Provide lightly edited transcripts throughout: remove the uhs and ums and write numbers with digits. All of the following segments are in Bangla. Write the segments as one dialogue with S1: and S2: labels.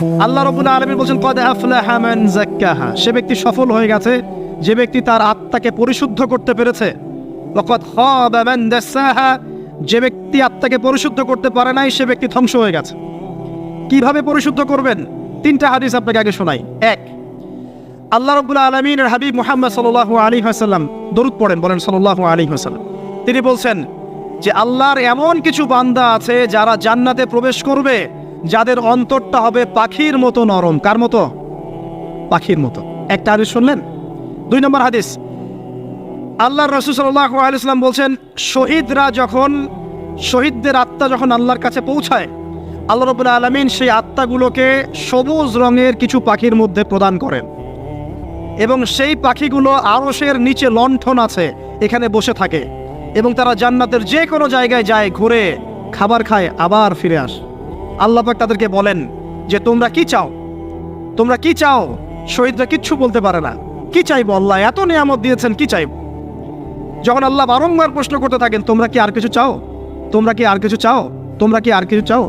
S1: আল্লাহ রাব্বুল আলামিন বলেন কদ আফলাহা মান যাক্কাহা, সে ব্যক্তি সফল হয়ে গেছে যে ব্যক্তি তার আত্মাকে পরিশুদ্ধ করতে পেরেছে। ওয়া কদ খাবা মান দাসাহা, যে ব্যক্তি আত্মাকে পরিশুদ্ধ করতে পারে নাই সে ব্যক্তি ধ্বংস হয়ে গেছে। কিভাবে পরিশুদ্ধ করবেন? তিনটা হাদিস আপনাকে আগে শোনাই। এক, আল্লাহ রাব্বুল আলামিনের হাবিব মুহাম্মদ সাল্লাল্লাহু আলাইহি ওয়াসাল্লাম দরুদ পড়েন, বলেন সাল্লাল্লাহু আলাইহি ওয়াসাল্লাম। তিনি বলছেন যে আল্লাহর এমন কিছু বান্দা আছে যারা জান্নাতে প্রবেশ করবে যাদের অন্তরটা হবে পাখির মতো নরম। কার মতো? পাখির মতো। একটা হাদিস শুনলেন। দুই নম্বর হাদিস, আল্লাহর রাসূল সাল্লাল্লাহু আলাইহি ওয়াসাল্লাম বলছেন শহীদদের আত্মা যখন আল্লাহর কাছে পৌঁছায়, আল্লাহ রাব্বুল আলামিন সেই আত্মাগুলোকে সবুজ রঙের কিছু পাখির মধ্যে প্রদান করেন এবং সেই পাখিগুলো আরশের নিচে লণ্ঠন আছে এখানে বসে থাকে এবং তারা জান্নাতের যে কোনো জায়গায় যায়, ঘুরে খাবার খায়, আবার ফিরে আসে। আল্লাহ পাক তাদেরকে বলেন যে তোমরা কি চাও, তোমরা কি চাও? শহীদরা কিচ্ছু বলতে পারে না। কি চাইবো? আল্লাহ এত নিয়ামত দিয়েছেন, কি চাইবো? যখন আল্লাহ বারংবার প্রশ্ন করতে থাকেন তোমরা কি আর কিছু চাও, তোমরা কি আর কিছু চাও, তোমরা কি আর কিছু চাও,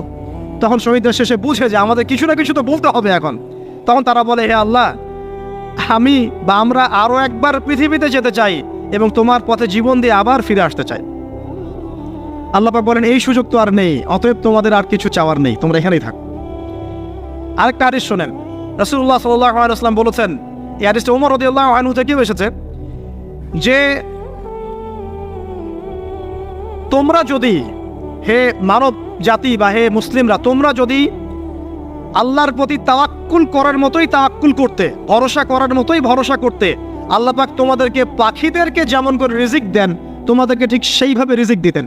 S1: তখন শহীদরা শেষে বুঝে যে আমাদের কিছু না কিছু তো বলতে হবে এখন। তখন তারা বলে হে আল্লাহ, আমি বা আমরা আরো একবার পৃথিবীতে যেতে চাই এবং তোমার পথে জীবন দিয়ে আবার ফিরে আসতে চাই। আল্লাহ পাক বলেন এই সুযোগ তো আর নেই, অতএব তোমাদের আর কিছু চাওয়ার নেই, তোমরা এখানেই থাকো। আরেকটা হাদিস শোনেন। রাসূলুল্লাহ সাল্লাল্লাহু আলাইহি ওয়াসাল্লাম বলেছেন, এই হাদিসটা ওমর রাদিয়াল্লাহু আনহু থেকে এসেছে, যে তোমরা যদি, হে মানব জাতি বা হে মুসলিমরা, তোমরা যদি আল্লাহর প্রতি তাওয়াক্কুল করার মতোই তাওয়াক্কুল করতে, ভরসা করার মতোই ভরসা করতে, আল্লাহ পাক তোমাদেরকে পাখিদেরকে যেমন করে রিজিক দেন তোমাদেরকে ঠিক সেইভাবে রিজিক দিতেন।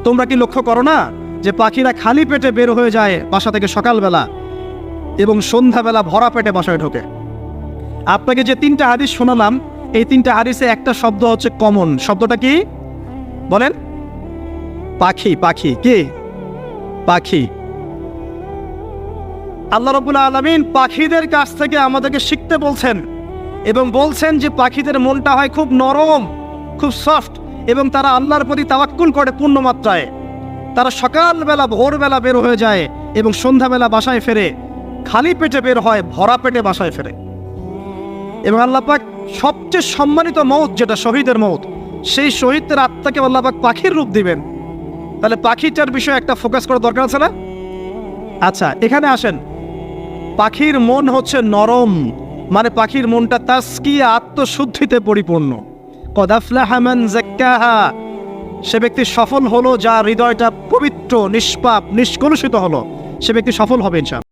S1: তোমরা কি লক্ষ্য করো না যে পাখিরা খালি পেটে বের হয়ে যায় বাসা থেকে সকালবেলা এবং সন্ধ্যাবেলা ভরা পেটে বাসায় ঢোকে? আপনাকে যে তিনটা হাদিস শোনালাম এই তিনটা হাদিসে একটা শব্দ হচ্ছে কমন। শব্দটা কি বলেন? পাখি। পাখি কি? পাখি। আল্লাহ রাব্বুল আলামিন পাখিদের কাছ থেকে আমাদেরকে শিখতে বলছেন এবং বলছেন যে পাখিদের মনটা হয় খুব নরম, খুব সফট এবং তারা আল্লাহর প্রতি তাওয়াক্কুল করে পূর্ণ মাত্রায়। তারা সকালবেলা ভোরবেলা বের হয়ে যায় এবং সন্ধ্যাবেলা বাসায় ফেরে, খালি পেটে বের হয়, ভরা পেটে বাসায় ফেরে। এবং আল্লাহ পাক সবচেয়ে সম্মানিত মওত যেটা শহীদের মওত, সেই শহীদদের আত্মাকে আল্লাহ পাক পাখির রূপ দিবেন। তাহলে পাখিটার বিষয়ে একটা ফোকাস করা দরকার আছে না? আচ্ছা, এখানে আসেন। পাখির মন হচ্ছে নরম, মানে পাখির মনটা তাসকিয়া, আত্মশুদ্ধিতে পরিপূর্ণ। কদ আফলাহা মান যাক্কাহা, সে ব্যক্তি সফল হলো যার হৃদয়টা পবিত্র, নিষ্পাপ, নিষ্কলুষিত হলো, সে ব্যক্তি সফল হবে ইনশাআল্লাহ।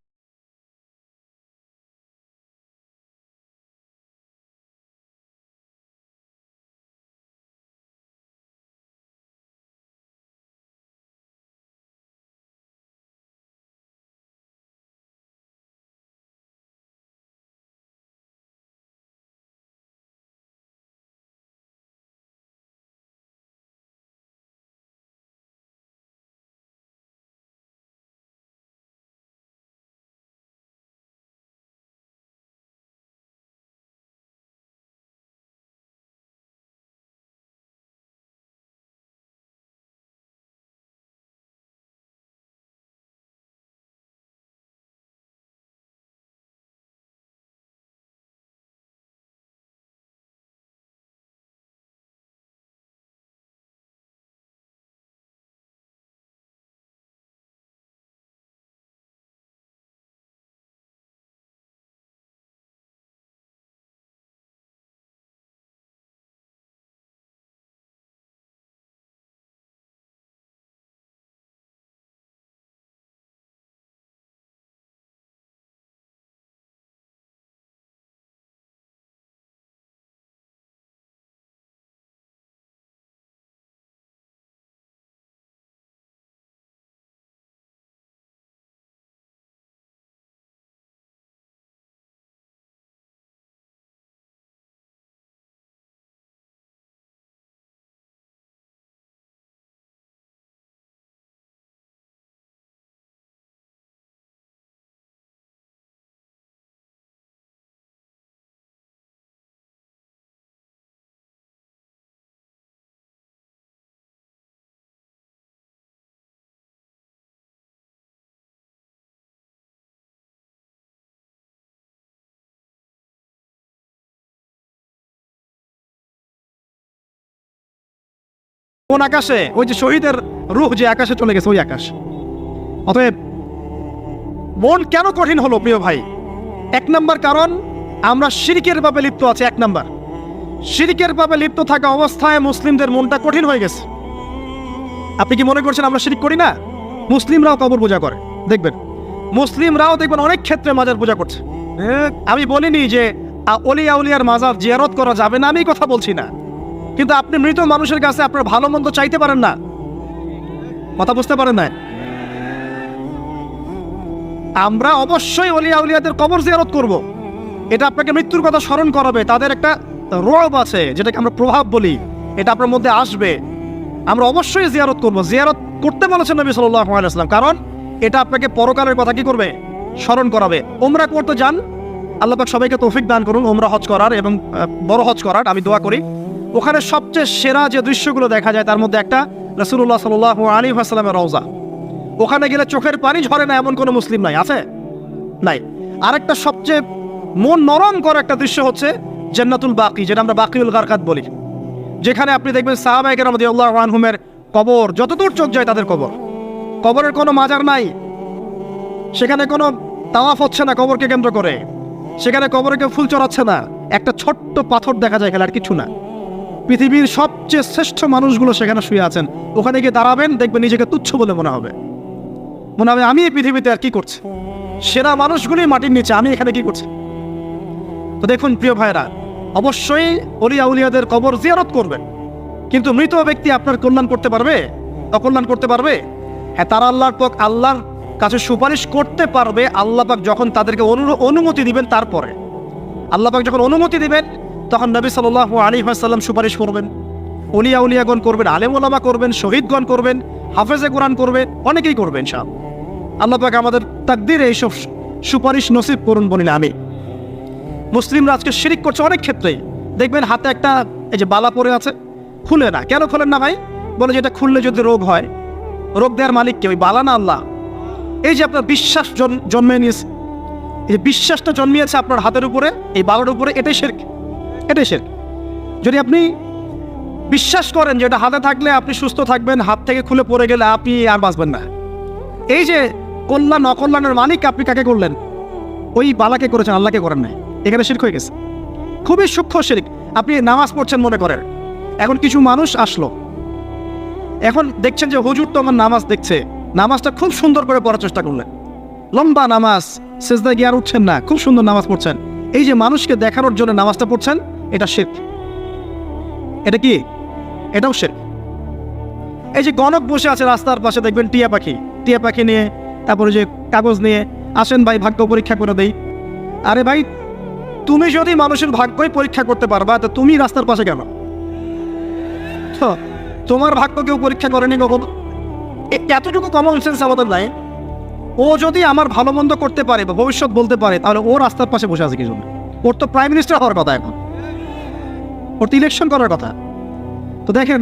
S1: কোন আকাশে? ওই যে শহীদের রূহ যে আকাশে চলে গেছে, ওই আকাশ। অতএব মন কেন কঠিন হলো প্রিয় ভাই? এক নম্বর কারণ, আমরা শিরকের পাপে লিপ্ত আছি। এক নম্বর, শিরকের পাপে লিপ্ত থাকা অবস্থায় মুসলিমদের মনটা কঠিন হয়ে গেছে। আপনি কি মনে করছেন আমরা শিরক করি না? মুসলিমরাও কবর পূজা করে, দেখবেন মুসলিমরাও দেখবেন অনেক ক্ষেত্রে মাজার পূজা করছে। আমি বলিনি যে অলিয়া উলিয়ার মাজার জিয়ারত করা যাবে না, আমি কথা বলছি না, কিন্তু আপনি মৃত মানুষের কাছে আপনার ভালো মন্দ চাইতে পারেন না। কথা বুঝতে পারেন না? আমরা অবশ্যই অলিয়া উলিয়াদের কবর জিয়ারত করব, এটা আপনাকে মৃত্যুর কথা স্মরণ করাবে। তাদের একটা রব আছে, যেটাকে আমরা প্রভাব বলি, এটা আপনার মধ্যে আসবে। আমরা অবশ্যই জিয়ারত করব। জিয়ারত করতে বলেছেন নবী সাল্লাল্লাহু আলাইহি ওয়াসাল্লাম, কারণ এটা আপনাকে পরকালের কথা কি করবে? স্মরণ করাবে। উমরা করতে যান, আল্লাহ পাক সবাইকে তৌফিক দান করুন উমরা হজ করার এবং বড় হজ করার, আমি দোয়া করি। ওখানে সবচেয়ে সেরা যে দৃশ্যগুলো দেখা যায় তার মধ্যে একটা রাসূলুল্লাহ সাল্লাল্লাহু আলাইহি ওয়াসাল্লামের রওজা। ওখানে গেলে চোখের পানি ঝরে না এমন কোনো মুসলিম নাই, আছে? নাই। আরেকটা সবচেয়ে মন নরম করা একটা দৃশ্য হচ্ছে জান্নাতুল বাকি, যেটা আমরা বাকিউল গারকাত বলি, যেখানে আপনি দেখবেন সাহাবায়ে কেরাম রাদিয়াল্লাহু আনহুমের কবর, যতদূর চোখ যায় তাদের কবর। কবরের কোনো মাজার নাই, সেখানে কোনো তাওয়াফ হচ্ছে না কবরকে কেন্দ্র করে, সেখানে কবরে কেউ ফুল চড়াচ্ছে না, একটা ছোট্ট পাথর দেখা যায় খেলে, আর কিছু না। পৃথিবীর সবচেয়ে শ্রেষ্ঠ মানুষগুলো সেখানে শুয়ে আছেন। ওখানে গিয়ে দাঁড়াবেন, দেখবেন নিজেকে তুচ্ছ বলে মনে হবে আমি এই পৃথিবীতে আর কি করছি? সেরা মানুষগুলি মাটির নিচে, আমি এখানে কি করছি? তো দেখুন প্রিয় ভাইরা, অবশ্যই অলিয়া উলিয়াদের কবর জিয়ারত করবেন, কিন্তু মৃত ব্যক্তি আপনার কল্যাণ করতে পারবে? অকল্যাণ করতে পারবে? হ্যাঁ, তারা আল্লাহর কাছে সুপারিশ করতে পারবে আল্লাহ পাক যখন তাদেরকে অনুমতি দিবেন। তারপরে আল্লাহ পাক যখন অনুমতি দিবেন তখন নবী সাল্লাল্লাহু আলাইহি ওয়াসাল্লাম সুপারিশ করবেন, অলিয়া উলিয়াগণ করবেন, আলেম ওলামা করবেন, শহীদগণ করবেন, হাফেজে কোরআন করবেন, অনেকেই করবেন। ইনশাআল্লাহ আল্লাহ পাক আমাদের তাকদীরে এইসব সুপারিশ নসিব করুন বলি না আমি। মুসলিমরা আজকে শিরিক করছে অনেক ক্ষেত্রেই। দেখবেন হাতে একটা এই যে বালা পরে আছে, খুলে না। কেন খোলেন না ভাই? বলে যে এটা খুললে যদি রোগ হয়, রোগ দেওয়ার মালিক কে? ওই বালা না আল্লাহ? এই যে আপনার বিশ্বাস জন্মে নিয়েছে, এই যে বিশ্বাসটা জন্মিয়েছে আপনার হাতের উপরে, এই বালার উপরে, এটাই শিরক, এটাই শিরক। যদি আপনি বিশ্বাস করেন যে এটা হাতে থাকলে আপনি সুস্থ থাকবেন, হাত থেকে খুলে পড়ে গেলে আপনি আর বাঁচবেন না, এই যে কল্যাণ অকল্যাণের মালিক আপনি কাকে করলেন? ওই বালাকে করেছেন, আল্লাহকে করেন নাই। এখানে শিরক হয়ে গেছে, খুবই সূক্ষ্ম শিরক। আপনি নামাজ পড়ছেন মনে করেন, এখন কিছু মানুষ আসলো, এখন দেখছেন যে হুজুর তো আমার নামাজ দেখছে, নামাজটা খুব সুন্দর করে পড়ার চেষ্টা করলেন, লম্বা নামাজ, সেজদায় গিয়ে আর উঠছেন না, খুব সুন্দর নামাজ পড়ছেন। এই যে মানুষকে দেখানোর জন্য নামাজটা পড়ছেন, এটা শিরক। এটা কি? এটাও শিরক। এই যে গণক বসে আছে রাস্তার পাশে, দেখবেন টিয়া পাখি নিয়ে, তারপরে যে কাগজ নিয়ে আসেন ভাই ভাগ্য পরীক্ষা করে দেই। আরে ভাই, তুমি যদি মানুষের ভাগ্যই পরীক্ষা করতে পারবা, তো তুমি রাস্তার পাশে কেন? তোমার ভাগ্য কেউ পরীক্ষা করেনি কখনো? এতটুকু কমন সেন্স আমাদের নাই। ও যদি আমার ভালো মন্দ করতে পারে বা ভবিষ্যৎ বলতে পারে, তাহলে ও রাস্তার পাশে বসে আছে কি জন্য? ওর তো প্রাইম মিনিস্টার হওয়ার কথা, এখন ওর তো ইলেকশন করার কথা। তো দেখেন,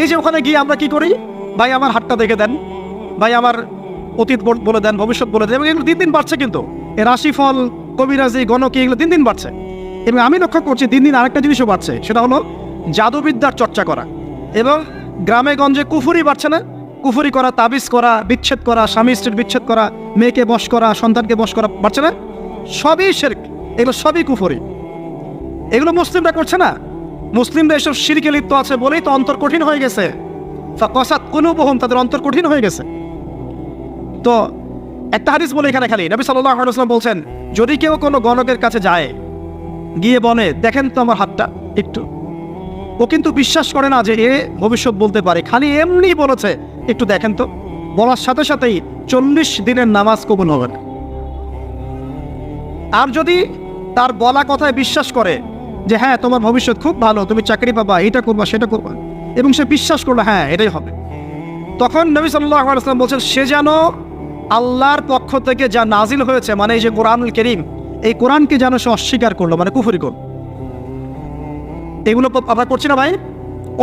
S1: এই যে ওখানে গিয়ে আমরা কি করি? ভাই আমার হাতটা দেখে দেন, ভাই আমার অতীত বলে দেন, ভবিষ্যৎ বলে দেন। এবং এগুলো দিন দিন বাড়ছে, কিন্তু এর রাশিফল, কবিরাজি, গণকি, এগুলো দিন দিন বাড়ছে। এবং আমি লক্ষ্য করছি দিন দিন আরেকটা জিনিসও বাড়ছে, সেটা হলো জাদুবিদ্যার চর্চা করা। এবং গ্রামে গঞ্জে কুফুরি বাড়ছে না? কুফুরি করা, তাবিজ করা, বিচ্ছেদ করা, স্বামী স্ত্রীর বিচ্ছেদ করা, মেয়েকে বশ করা, সন্তানকে বশ করা বাড়ছে না? সবই শিরক, এগুলো সবই কুফুরি। এগুলো মুসলিমরা করছে না। মুসলিমরা এসব শিরকে লিপ্ত আছে বলেই তো অন্তর কঠিন হয়ে গেছে। ফাকাসাত কুলুবুহুম, তাদের অন্তর কঠিন হয়ে গেছে। তো একটা হাদিস বলে এখানে খালি, নবী সাল্লাল্লাহু আলাইহি ওয়াসাল্লাম বলছেন, যদি কেউ কোনো গণকের কাছে যায়, গিয়ে বলে দেখেন তো আমার হাতটা একটু, ও কিন্তু বিশ্বাস করে না যে এ ভবিষ্যৎ বলতে পারে, খালি এমনি বলেছে একটু দেখেন তো, বলার সাথে সাথেই 40 দিনের নামাজ কবুল হবে না। আর যদি তার বলা কথায় বিশ্বাস করে যে হ্যাঁ তোমার ভবিষ্যৎ খুব ভালো, তুমি চাকরি পাবা, এটা করবা সেটা করবা, এবং সে বিশ্বাস করলো হ্যাঁ এটাই হবে, তখন নবী সাল্লাল্লাহু আলাইহি ওয়াসাল্লাম বলছেন সে যেন আল্লাহর পক্ষ থেকে যা নাজিল হয়েছে, মানে এই যে কোরআনুল কারীম, এই কোরআনকে যেন সে অস্বীকার করলো, মানে কুফরি করল। এগুলো আমরা করছি না ভাই?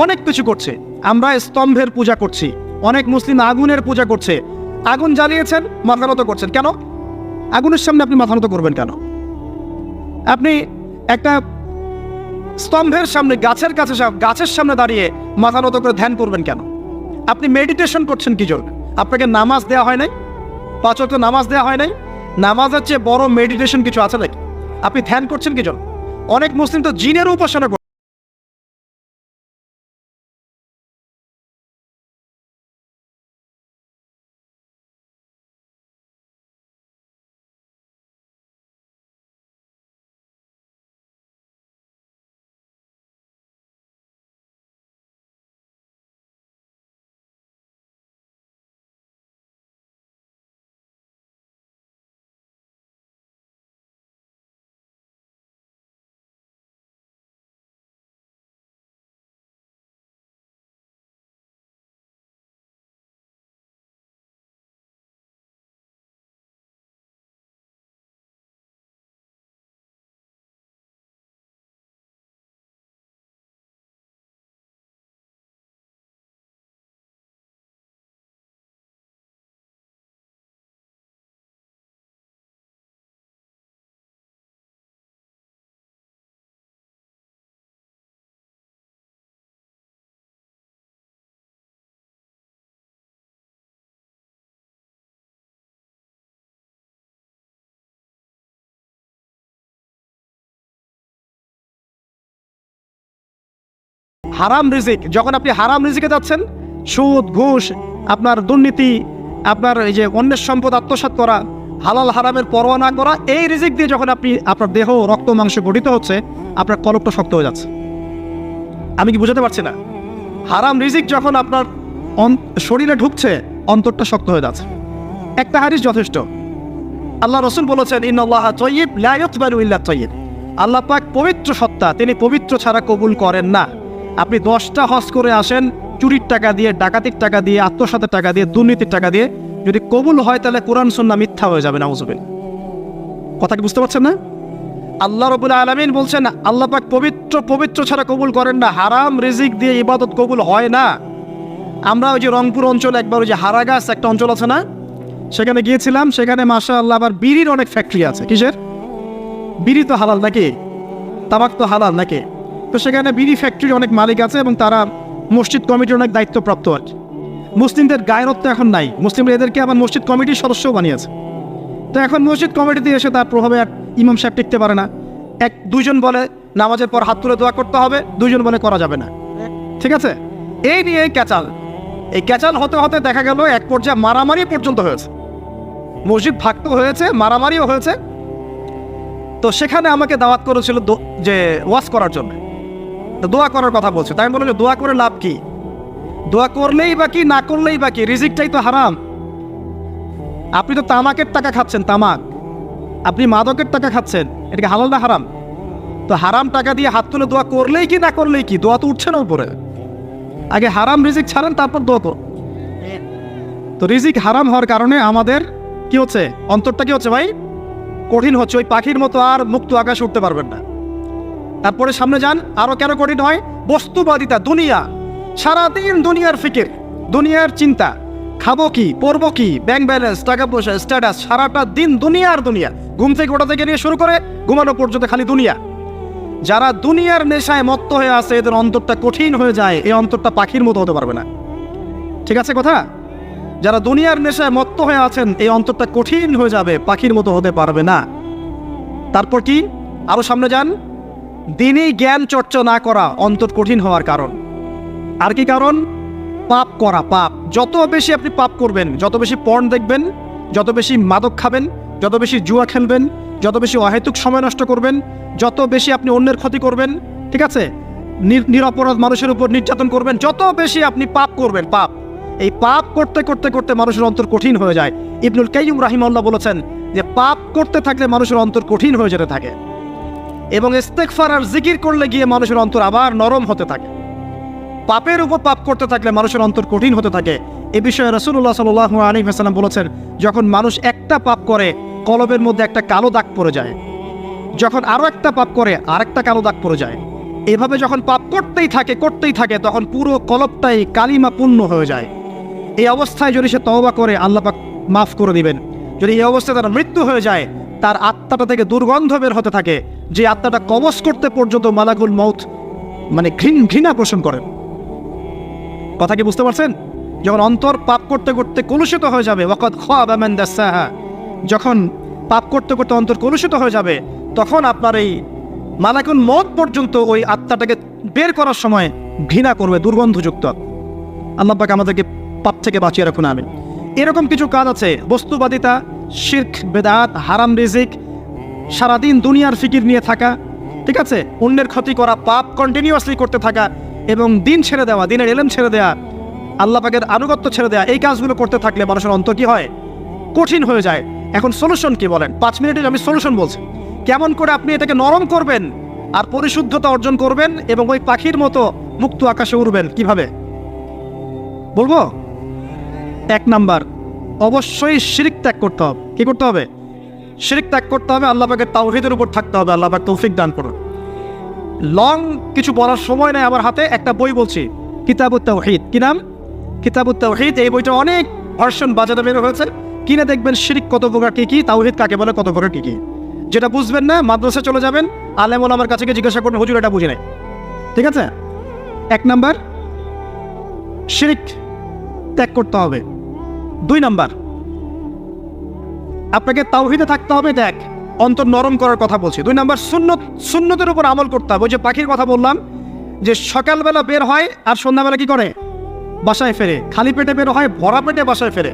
S1: অনেক কিছু করছে। আমরা স্তম্ভের পূজা করছি, অনেক মুসলিম আগুনের পূজা করছে। আগুন জ্বালিয়েছেন, মাথা নত করছেন কেন? আগুনের সামনে আপনি মাথা নত করবেন কেন? আপনি একটা স্তম্ভের সামনে, গাছের সামনে দাঁড়িয়ে মাথা নত করে ধ্যান করবেন কেন? আপনি মেডিটেশন করছেন কি জন্য? আপনাকে নামাজ দেওয়া হয় নাই? 5 ওয়াক্ত নামাজ দেওয়া হয় নাই? নামাজের চেয়ে বড় মেডিটেশন কিছু আছে নাকি? আপনি ধ্যান করছেন কি জন্য? অনেক মুসলিম তো জিনের উপাসনা করে। হারাম রিজিক, যখন আপনি হারাম রিজিকে যাচ্ছেন, সুদ, ঘুষ, আপনার দুর্নীতি, আপনার এই যে অন্যের সম্পদ আত্মসাৎ করা, হালাল হারামের পরোয়া না করা, এই রিজিক দিয়ে যখন আপনার দেহ, রক্ত, মাংস গঠিত হচ্ছে, আপনার কলবটা শক্ত হয়ে যাচ্ছে। আমি কি বুঝাতে পারছি না? হারাম রিজিক যখন আপনার শরীরে ঢুকছে, অন্তরটা শক্ত হয়ে যাচ্ছে। একটা হাদিস যথেষ্ট। আল্লাহ রাসূল বলেছেন, ইন্নাল্লাহা তাইয়্যিব লা ইয়াকবালু ইল্লা তাইয়্যিব। আল্লাহ পাক পবিত্র সত্তা, তিনি পবিত্র ছাড়া কবুল করেন না। আপনি 10টা হজ করে আসেন, চুরির টাকা দিয়ে, ডাকাতির টাকা দিয়ে, আত্মসাতের টাকা দিয়ে, দুর্নীতির টাকা দিয়ে, যদি কবুল হয় তাহলে কোরআন সুন্নাহ মিথ্যা হয়ে যাবে। নাউযুবিল্লাহ। কথা কি বুঝতে পারছেন না? আল্লাহ রাব্বুল আলামিন বলছেন, আল্লাহ পাক পবিত্র ছাড়া কবুল করেন না। হারাম রিজিক দিয়ে ইবাদত কবুল হয় না। আমরা ওই যে রংপুর অঞ্চলে একবার ওই যে হারাগাছ একটা অঞ্চল আছে না, সেখানে গিয়েছিলাম। সেখানে মাশাআল্লাহ আবার বিড়ির অনেক ফ্যাক্টরি আছে। কিসের? বিড়ি তো হালাল নাকি? তামাক তো হালাল নাকি? তো সেখানে বিড়ি ফ্যাক্টরির অনেক মালিক আছে এবং তারা মসজিদ কমিটির অনেক দায়িত্বপ্রাপ্ত আর কি। মুসলিমদের গায়রত্ব এখন নাই, মুসলিমরা এদেরকে আবার মসজিদ কমিটির সদস্যও বানিয়েছে। তো এখন মসজিদ কমিটিতে এসে তার প্রভাবে আর ইমাম সাহেব টিকতে পারে না। দুইজন বলে নামাজের পর হাত তুলে দোয়া করতে হবে, দুইজন বলে করা যাবে না। ঠিক আছে, এই নিয়ে এই ক্যাচাল হতে হতে দেখা গেল এক পর্যায়ে মারামারি পর্যন্ত হয়েছে। মসজিদ ভাগত হয়েছে, মারামারিও হয়েছে। তো সেখানে আমাকে দাওয়াত করেছিল যে ওয়াজ করার জন্য, তো দোয়া করার কথা বলছে। তাই আমি বললাম যে দোয়া করে লাভ কি? দোয়া করলেই বা কি, না করলেই বা কি, রিজিকটাই তো হারাম। আপনি তো তামাকের টাকা খাচ্ছেন, তামাক, আপনি মাদকের টাকা খাচ্ছেন, এটাকে হালাল না হারাম? তো হারাম টাকা দিয়ে হাত তুলে দোয়া করলেই কি, না করলেই কি? দোয়া তো উঠছে না উপরে। আগে হারাম রিজিক ছাড়েন, তারপর দোয়া করুন। তো রিজিক হারাম হওয়ার কারণে আমাদের কি হচ্ছে? অন্তরটা কি হচ্ছে ভাই? কঠিন হচ্ছে। ওই পাখির মতো আর মুক্ত আকাশে উঠতে পারবেন না। তারপরে সামনে যান, আরো কেন কঠিন হয়? বস্তুবাদিতা, দুনিয়া, সারাদিন দুনিয়ার ফিকির, দুনিয়ার চিন্তা, খাবো কি, পরবো কি, ব্যাংক ব্যালেন্স, টাকা পয়সা, স্ট্যাটাস, সারাটা দিন দুনিয়ার দুনিয়া। ঘুম থেকে ওঠা থেকে নিয়ে শুরু করে ঘুমানো পর্যন্ত খালি দুনিয়া। যারা দুনিয়ার নেশায় মত্ত হয়ে আছে, এদের অন্তরটা কঠিন হয়ে যায়। এই অন্তরটা পাখির মতো হতে পারবে না। ঠিক আছে কথা? যারা দুনিয়ার নেশায় মত্ত হয়ে আছেন, এই অন্তরটা কঠিন হয়ে যাবে, পাখির মতো হতে পারবে না। তারপর কি? আরো সামনে যান, দিনই জ্ঞান চর্চা না করা অন্তর কঠিন হওয়ার কারণ। আর কি কারণ? পাপ করা, পাপ। যত বেশি আপনি পাপ করবেন, যত বেশি পর্ন দেখবেন, যত বেশি মাদক খাবেন, যত বেশি জুয়া খেলবেন, যত বেশি অহেতুক সময় নষ্ট করবেন, যত বেশি আপনি অন্যের ক্ষতি করবেন, ঠিক আছে, নিরপরাধ মানুষের উপর নির্যাতন করবেন, যত বেশি আপনি পাপ করবেন, পাপ, এই পাপ করতে করতে করতে মানুষের অন্তর কঠিন হয়ে যায়। ইবনুল কাইয়্যিম রাহিমাহুল্লাহ বলেছেন যে পাপ করতে থাকলে মানুষের অন্তর কঠিন হয়ে যেতে থাকে, এবং ইস্তেগফার আর জিকির করলে গিয়ে মানুষের অন্তর আবার নরম হতে থাকে। পাপের উপর পাপ করতে থাকলে মানুষের অন্তর কঠিন হতে থাকে। এ বিষয়ে রাসূলুল্লাহ সাল্লাল্লাহু আলাইহি ওয়াসাল্লাম বলেছেন, যখন মানুষ একটা পাপ করে কলবের মধ্যে একটা কালো দাগ পড়ে যায়, যখন আরো একটা পাপ করে আরেকটা কালো দাগ পড়ে যায়। এভাবে যখন পাপ করতেই থাকে তখন পুরো কলবটাই কালিমা পূর্ণ হয়ে যায়। এই অবস্থায় যদি সে তওবা করে, আল্লাহ পাক মাফ করে দিবেন। যদি এই অবস্থায় তার মৃত্যু হয়ে যায়, তার আত্মাটা থেকে দুর্গন্ধ বের হতে থাকে, যে আত্মাটা কবজ করতে পর্যন্ত মালাকুল মউত মানে ঘৃণা পোষণ করেন। কথা কি বুঝতে পারছেন? যখন অন্তর পাপ করতে করতে কলুষিত হয়ে যাবে, ওয়াকাদ খাবা মান দাসাহা, যখন পাপ করতে করতে অন্তর কলুষিত হয়ে যাবে, তখন আপনার এই মালাকুল মউত পর্যন্ত ওই আত্মাটাকে বের করার সময় ঘৃণা করবে, দুর্গন্ধযুক্ত। আল্লাহ পাক আমাদেরকে পাপ থেকে বাঁচিয়ে রাখুন, আমিন। এরকম কিছু কাজ আছে, বস্তুবাদিতা, শিরক, বেদাত, হারাম রিজিক, সারাদিন দুনিয়ার ফিকির নিয়ে থাকা, ঠিক আছে, অন্যের ক্ষতি করা, পাপ কন্টিনিউয়াসলি করতে থাকা, এবং দিন ছেড়ে দেওয়া, দিনের এলেম ছেড়ে দেওয়া, আল্লাহ পাকের আনুগত্য ছেড়ে দেওয়া, এই কাজগুলো করতে থাকলে মানুষের অন্তর কি হয়? কঠিন হয়ে যায়। এখন সলিউশন কি বলেন? 5 মিনিটের আমি সলিউশন বলছি, কেমন করে আপনি এটাকে নরম করবেন আর পরিশুদ্ধতা অর্জন করবেন এবং ওই পাখির মতো মুক্ত আকাশে উড়বেন। কিভাবে বলবো? 1 নাম্বার, অবশ্যই শিরক ত্যাগ করতে হবে। কি করতে হবে? শিরক ত্যাগ করতে হবে, আল্লাহ পাকের তাওহীদের উপর থাকতে হবে। আল্লাহ পাক তৌফিক দান করুন। লং কিছু বলার সময় নেই আমার হাতে, একটা বই বলছি, কিতাবুত তাওহীদ। কি নাম? কিতাবুত তাওহীদ। এই বইটা অনেক ভার্সন বাজারে বের হয়েছে, কিনে দেখবেন শিরক কত প্রকার কি কি, তাওহীদ কাকে বলে কত প্রকার কি কি। যেটা বুঝবেন না, মাদ্রাসা চলে যাবেন, আলেম ওলামার কাছে গিয়ে জিজ্ঞাসা করবেন, হুজুর এটা বুঝি নাই। ঠিক আছে? 1 নাম্বার, শিরক ত্যাগ করতে হবে। 2 নাম্বার, আপনাকে তাওহীদে থাকতে হবে। দেখ, অন্তর নরম করার কথা বলছি। 2 নাম্বার, সুন্নতের উপর আমল করতে হবে। ওই যে পাখির কথা বললাম, যে সকালবেলা বের হয় আর সন্ধ্যাবেলা কি করে? বাসায় ফেরে। খালি পেটে বের হয়, ভরা পেটে বাসায় ফেরে।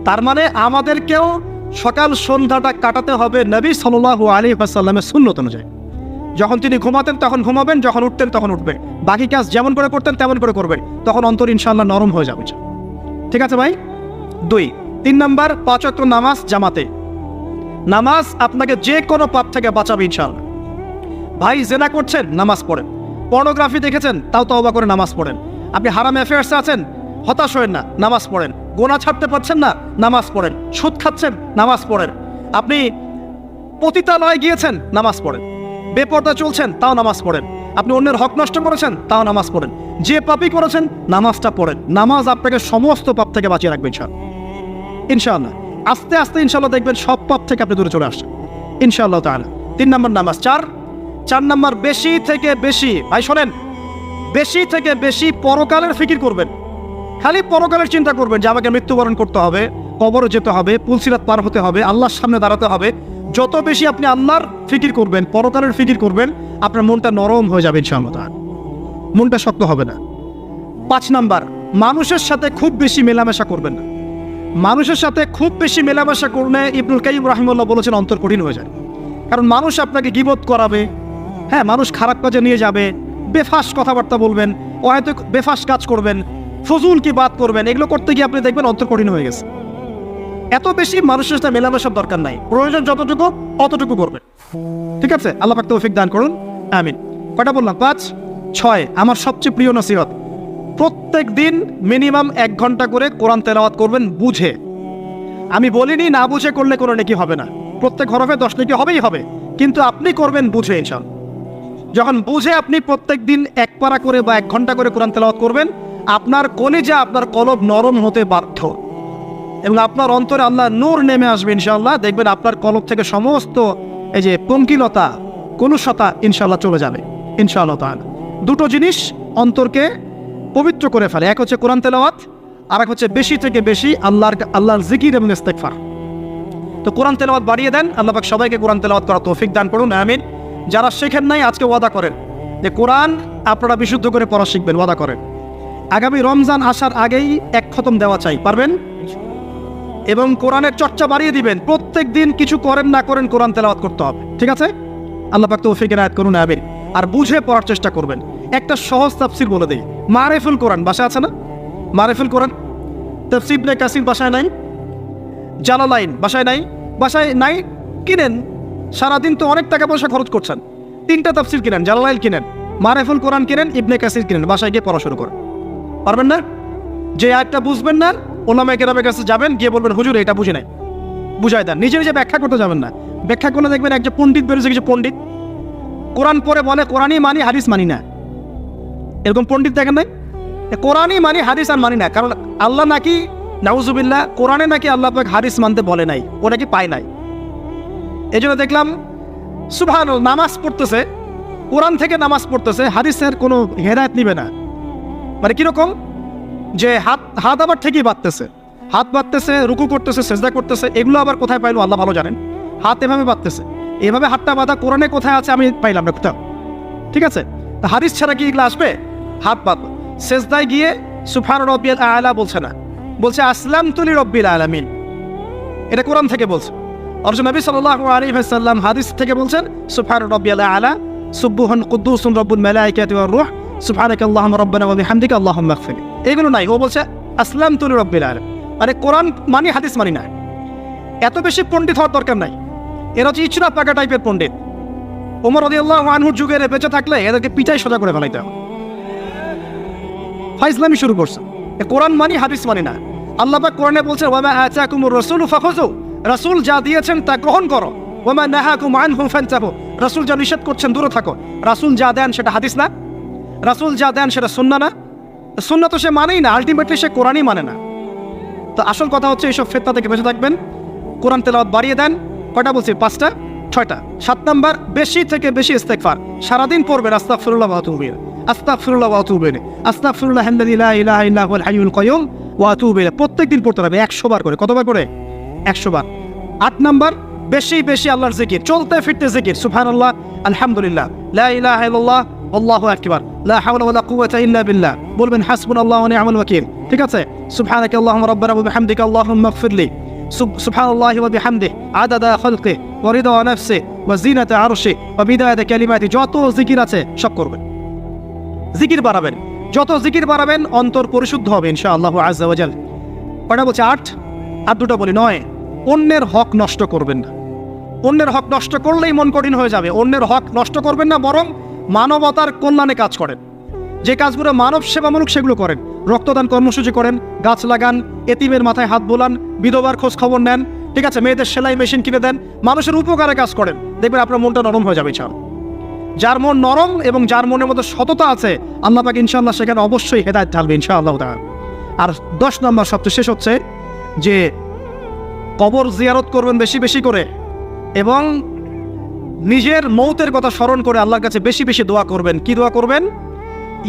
S1: তার মানে আমাদেরকেও সকাল সন্ধ্যাটা কাটাতে হবে নবী সাল্লাল্লাহু আলাইহি ওয়াসাল্লামের সুন্নত অনুযায়ী। যখন তিনি ঘুমাতেন তখন ঘুমাবেন, যখন উঠতেন তখন উঠবেন, বাকি কাজ যেমন করে করতেন তেমন করে করবেন, তখন অন্তর ইনশাআল্লাহ নরম হয়ে যাবে। ঠিক আছে ভাই? 2। 3 নাম্বার, 5 ওয়াক্ত নামাজ জামাতে। নামাজ আপনাকে যে কোনো পাপ থেকে বাঁচাবে ইনশাআল্লাহ। ভাই জেনা করছেন, নামাজ পড়েন। পর্নোগ্রাফি দেখেছেন, তাও তওবা করে নামাজ পড়েন। আপনি হারাম অ্যাফেয়ার্সে আছেন, হতাশ হয়েন না, নামাজ পড়েন। গোনা ছাড়তে পারছেন না, নামাজ পড়েন। সুদ খাচ্ছেন, নামাজ পড়েন। আপনি পতিতালয়ে গিয়েছেন, নামাজ পড়েন। বেপর্দা চলছেন, তাও নামাজ পড়েন। আপনি অন্যের হক নষ্ট করেছেন, তাও নামাজ পড়েন। যে পাপই করেছেন, নামাজটা পড়েন। নামাজ আপনাকে সমস্ত পাপ থেকে বাঁচিয়ে রাখবে ইনশাআল্লাহ। আস্তে আস্তে ইনশাআল্লাহ দেখবেন সব পাপ থেকে আপনি দূরে চলে আসছেন ইনশাআল্লাহ তাআলা। 3 নাম্বার নামাজ। 4 নাম্বার, বেশি থেকে বেশি, ভাই শোনেন, বেশি থেকে বেশি পরকালের ফিকির করবেন। খালি পরকালের চিন্তা করবেন যে আমাকে মৃত্যুবরণ করতে হবে, কবরে যেতে হবে, পুলসিরাত পার হতে হবে, আল্লাহর সামনে দাঁড়াতে হবে। যত বেশি আপনি আল্লাহর ফিকির করবেন, পরকালের ফিকির করবেন, আপনার মনটা নরম হয়ে যাবে ইনশাআল্লাহ তাআলা, মনটা শক্ত হবে না। 5 নাম্বার, মানুষের সাথে খুব বেশি মেলামেশা করবেন না। মানুষের সাথে খুব বেশি মেলামেশা করলে ইবনুল কাইয়িম রাহিমাহুল্লাহ বলেছেন অন্তর কঠিন হয়ে যায়। কারণ মানুষ আপনাকে গীবত করাবে, হ্যাঁ, মানুষ খারাপ কাজে নিয়ে যাবে, বেফাস কথাবার্তা বলবেন, ও হয়তো বেফাস কাজ করবেন, ফজুল কি বাদ করবেন, এগুলো করতে গিয়ে আপনি দেখবেন অন্তর কঠিন হয়ে গেছে। এত বেশি মানুষের সাথে মেলামেশার দরকার নাই, প্রয়োজন যতটুকু অতটুকু করবেন। ঠিক আছে? আল্লাহ পাক তৌফিক দান করুন, আমিন। কয়টা বললাম? 5। 6, আমার সবচেয়ে প্রিয় নসিহত, প্রত্যেক দিন মিনিমাম 1 ঘন্টা করে কোরআন তেলাওয়াত করবেন বুঝে। আমি বলিনি না বুঝে করলে কোনো নেকি হবে না, প্রত্যেক হরফে 10 নেকি হবেই হবে, কিন্তু আপনি করবেন বুঝে ইনশাআল্লাহ। যখন বুঝে আপনি প্রত্যেক দিন 1 পারা করে বা 1 ঘন্টা করে কোরআন তেলাওয়াত করবেন, আপনার কলিজা, আপনার কলব নরম হতে বাধ্য, এবং আপনার অন্তরে আল্লাহ নূর নেমে আসবে ইনশাআল্লাহ। দেখবেন আপনার কলব থেকে সমস্ত এই যে পঙ্কিলতা, কলুষতা ইনশাআল্লাহ চলে যাবে ইনশাআল্লাহ তাআলা। 2টো জিনিস অন্তরকে পবিত্র করে ফেলে, এক হচ্ছে কোরআন তেলাওয়াত, আর এক হচ্ছে বেশি থেকে বেশি আল্লাহর জিকির এবং ইস্তেগফার। তো কোরআন তেলাওয়াত বাড়িয়ে দেন, আল্লাহ পাক সবাইকে কোরআন তেলাওয়াত করার তৌফিক দান করুন, আমিন। যারা শেখেন নাই আজকে ওয়াদা করেন যে কোরআন আপনারা বিশুদ্ধ করে পড়া শিখবেন, ওয়াদা করেন। আগামী রমজান আসার আগেই 1 খতম দেওয়া চাই, পারবেন? এবং কোরআনের চর্চা বাড়িয়ে দিবেন, প্রত্যেক দিন কিছু করেন না করেন কোরআন তেলাওয়াত করতে হবে, ঠিক আছে? আল্লাহ পাক তৌফিক এনায়েত করুন, আমিন। আর বুঝে পড়ার চেষ্টা করবেন। একটা সহজ তাফসীর বলে দেই, মারিফুল কোরআন বাসায় আছে না? মারিফুল কোরআন তাফসীর ইবনে কাসির বাসায় নাই? জালালাইন বাসায় নাই? বাসায় নাই, কিনেন। সারাদিন তো অনেক টাকা পয়সা খরচ করছেন, 3টা তাফসীর কিনেন, জালালাইন কিনেন, মারিফুল কোরআন কিনেন, ইবনে কাসির কিনেন, বাসায় গিয়ে পড়া শুরু করেন। পারবেন না? যে আয়াতটা বুঝবেন না, ওলামায়ে কেরামের কাছে যাবেন, গিয়ে বলবেন হুজুর এটা বুঝি নাই, বুঝাই দেন। নিজে নিজে ব্যাখ্যা করতে যাবেন না, ব্যাখ্যা করলে দেখবেন একজন পণ্ডিত বেরোছে, কিছু পণ্ডিত কোরআন পড়ে বলে কোরআনই মানি, হাদিস মানি না। এরকম পণ্ডিত দেখেন নাই? কোরআনই মানি, হাদিস আর মানি না। কারণ আল্লাহ নাকি, নাউজুবিল্লাহ, কোরআনে নাকি আল্লাহ পাক হাদিস মানতে বলে নাই, ও নাকি পায় নাই। এই জন্য দেখলাম সুবহানাল্লাহ, নামাজ পড়তেছে, কোরআন থেকে নামাজ পড়তেছে, হাদিসের কোনো হেদায়েত নিবে না। মানে কীরকম, যে হাত আবার ঠিকই বাঁধতেছে, হাত বাঁধতেছে, রুকু করতেছে, সেজদা করতেছে, এগুলো আবার কোথায় পাইলো আল্লাহ ভালো জানেন। হাত এভাবে বাঁধতেছে, এভাবে হাতটা বাঁধা কোরআনে কোথায় আছে আমি পাইলাম না কোথাও। ঠিক আছে, তা হাদিস ছাড়া কি এগুলো আসবে? হাত বাঁধ, সেজদায় গিয়ে সুবহান রব্বিয়াল আলা বলছে না, বলছে আসলামতু লিরাব্বিল আলামিন। এটা কোরআন থেকে বলছে। অথচ নবী সাল্লাল্লাহু আলাইহি ওয়াসাল্লাম হাদিস থেকে বলছেন সুবহান রব্বিয়াল আলা, সুবহান কুদ্দুসুন রব্বুল মালাইকাতি ওয়ার রূহ, সুবহানাকাল্লাহুম্মা রাব্বানা ওয়া বিহামদিকা আল্লাহুম্মা ইগফির। এগুলো নাই, ও বলছে আসলামতু লিরাব্বিল আলামিন। মানে কোরআন মানি, হাদিস মানি না। এত বেশি পণ্ডিত হওয়ার দরকার নাই। এরা হচ্ছে ইচরা পাকা টাইপের পণ্ডিত। ওমর রাদিয়াল্লাহু আনহুর যুগে বেঁচে থাকলে এদেরকে পিটাই সোজা করে ফেলাইতে হবে। ফাইজলামি শুরু করছে, কোরআন মানি, হাদিস মানি না। আল্লাহ পাক কোরআনে বলছেন ওয়া মা আতাকুমুর রাসূলু ফাখুযু, রাসূল যা দিয়েছেন তা গ্রহণ করো। ওয়া মা নাহাকুম আনহু ফান্তাহু, রাসূল যা নিষেধ করছেন দূরে থাকো। রাসূল যা দেন সেটা হাদিস না, রাসূল যা দেন সেটা সুন্নাহ না। সুন্নাহ তো সে মানেই না, আলটিমেটলি সে কোরআনই মানে না। তো আসল কথা হচ্ছে এইসব ফিতনা থেকে বেঁচে থাকবেন। কোরআন তেলাওয়াত বাড়িয়ে দেন। কয়টা বলছি? 5টা 6টা। 7 নাম্বার, বেশি থেকে বেশি ইস্তেগফার সারাদিন পড়বেন। আস্তাগফিরুল্লাহ ওয়া আতুবু ইলাইহি, আস্তাগফিরুল্লাহ ওয়া আতুবু ইলাইহি, আস্তাগফিরুল্লাহ আল্লাযী লা ইলাহা ইল্লা হুয়াল হাইয়ুল কাইয়ুম ওয়া আতুবু ইলাইহি। প্রত্যেকদিন পড়তে হবে 100 বার করে। কতবার করে? 100 বার। 8 নাম্বার, বেশি বেশি আল্লাহর জিকির, চলতে ফিরতে জিকির। সুবহানাল্লাহ, আলহামদুলিল্লাহ, লা ইলাহা ইল্লাল্লাহ, আল্লাহু আকবার, লা হাওলা ওয়ালা কুওয়াতা ইল্লা বিল্লাহ। বলবেন হাসবুনাল্লাহু ওয়া নি'মাল ওয়াকিল। ঠিক আছে, সুবহানাকাল্লাহুম্মা রাব্বানা ওয়া বিহামদিকা আল্লাহুম্মা ইগফিরলি, সুবহানাল্লাহি ওয়া বিহামদিহি আদাদা খালকিহি ওয়া রিদা নাফসিহি ওয়া জিনাতা আরশিহি ওয়া বিদায়াতা কালিমাতিহি। যত জিকির আছে সব করবেন, জিকির বাড়াবেন। যত জিকির বাড়াবেন অন্তর পরিশুদ্ধ হবে ইনশাআল্লাহ আযজা ওয়া জাল। কয়টা বলছে? 8। আর 2টা বলি। 9, অন্যের হক নষ্ট করবেন না। অন্যের হক নষ্ট করলেই মন কঠিন হয়ে যাবে। অন্যের হক নষ্ট করবেন না, বরং মানবতার কল্যাণে কাজ করেন। যে কাজগুলো মানব সেবামূলক সেগুলো করেন। রক্তদান কর্মসূচি করেন, গাছ লাগান, এতিমের মাথায় হাত বোলান, বিধবার খোঁজ খবর নেন। ঠিক আছে, মেয়েদের সেলাই মেশিন কিনে দেন, মানুষের উপকারে কাজ করেন। দেখবেন আপনার মনটা নরম হয়ে যাবে ইনশাআল্লাহ। যার মন নরম এবং যার মনের মধ্যে সততা আছে, আল্লাহ পাক ইনশাআল্লাহ সেখানে অবশ্যই হেদায়েত ঢালবে ইনশাআল্লাহ তাআলা। আর 10 নম্বর, সবচেয়ে শেষ হচ্ছে যে কবর জিয়ারত করবেন বেশি বেশি করে, এবং নিজের মৌতের কথা স্মরণ করে আল্লাহর কাছে বেশি বেশি দোয়া করবেন। কি দোয়া করবেন?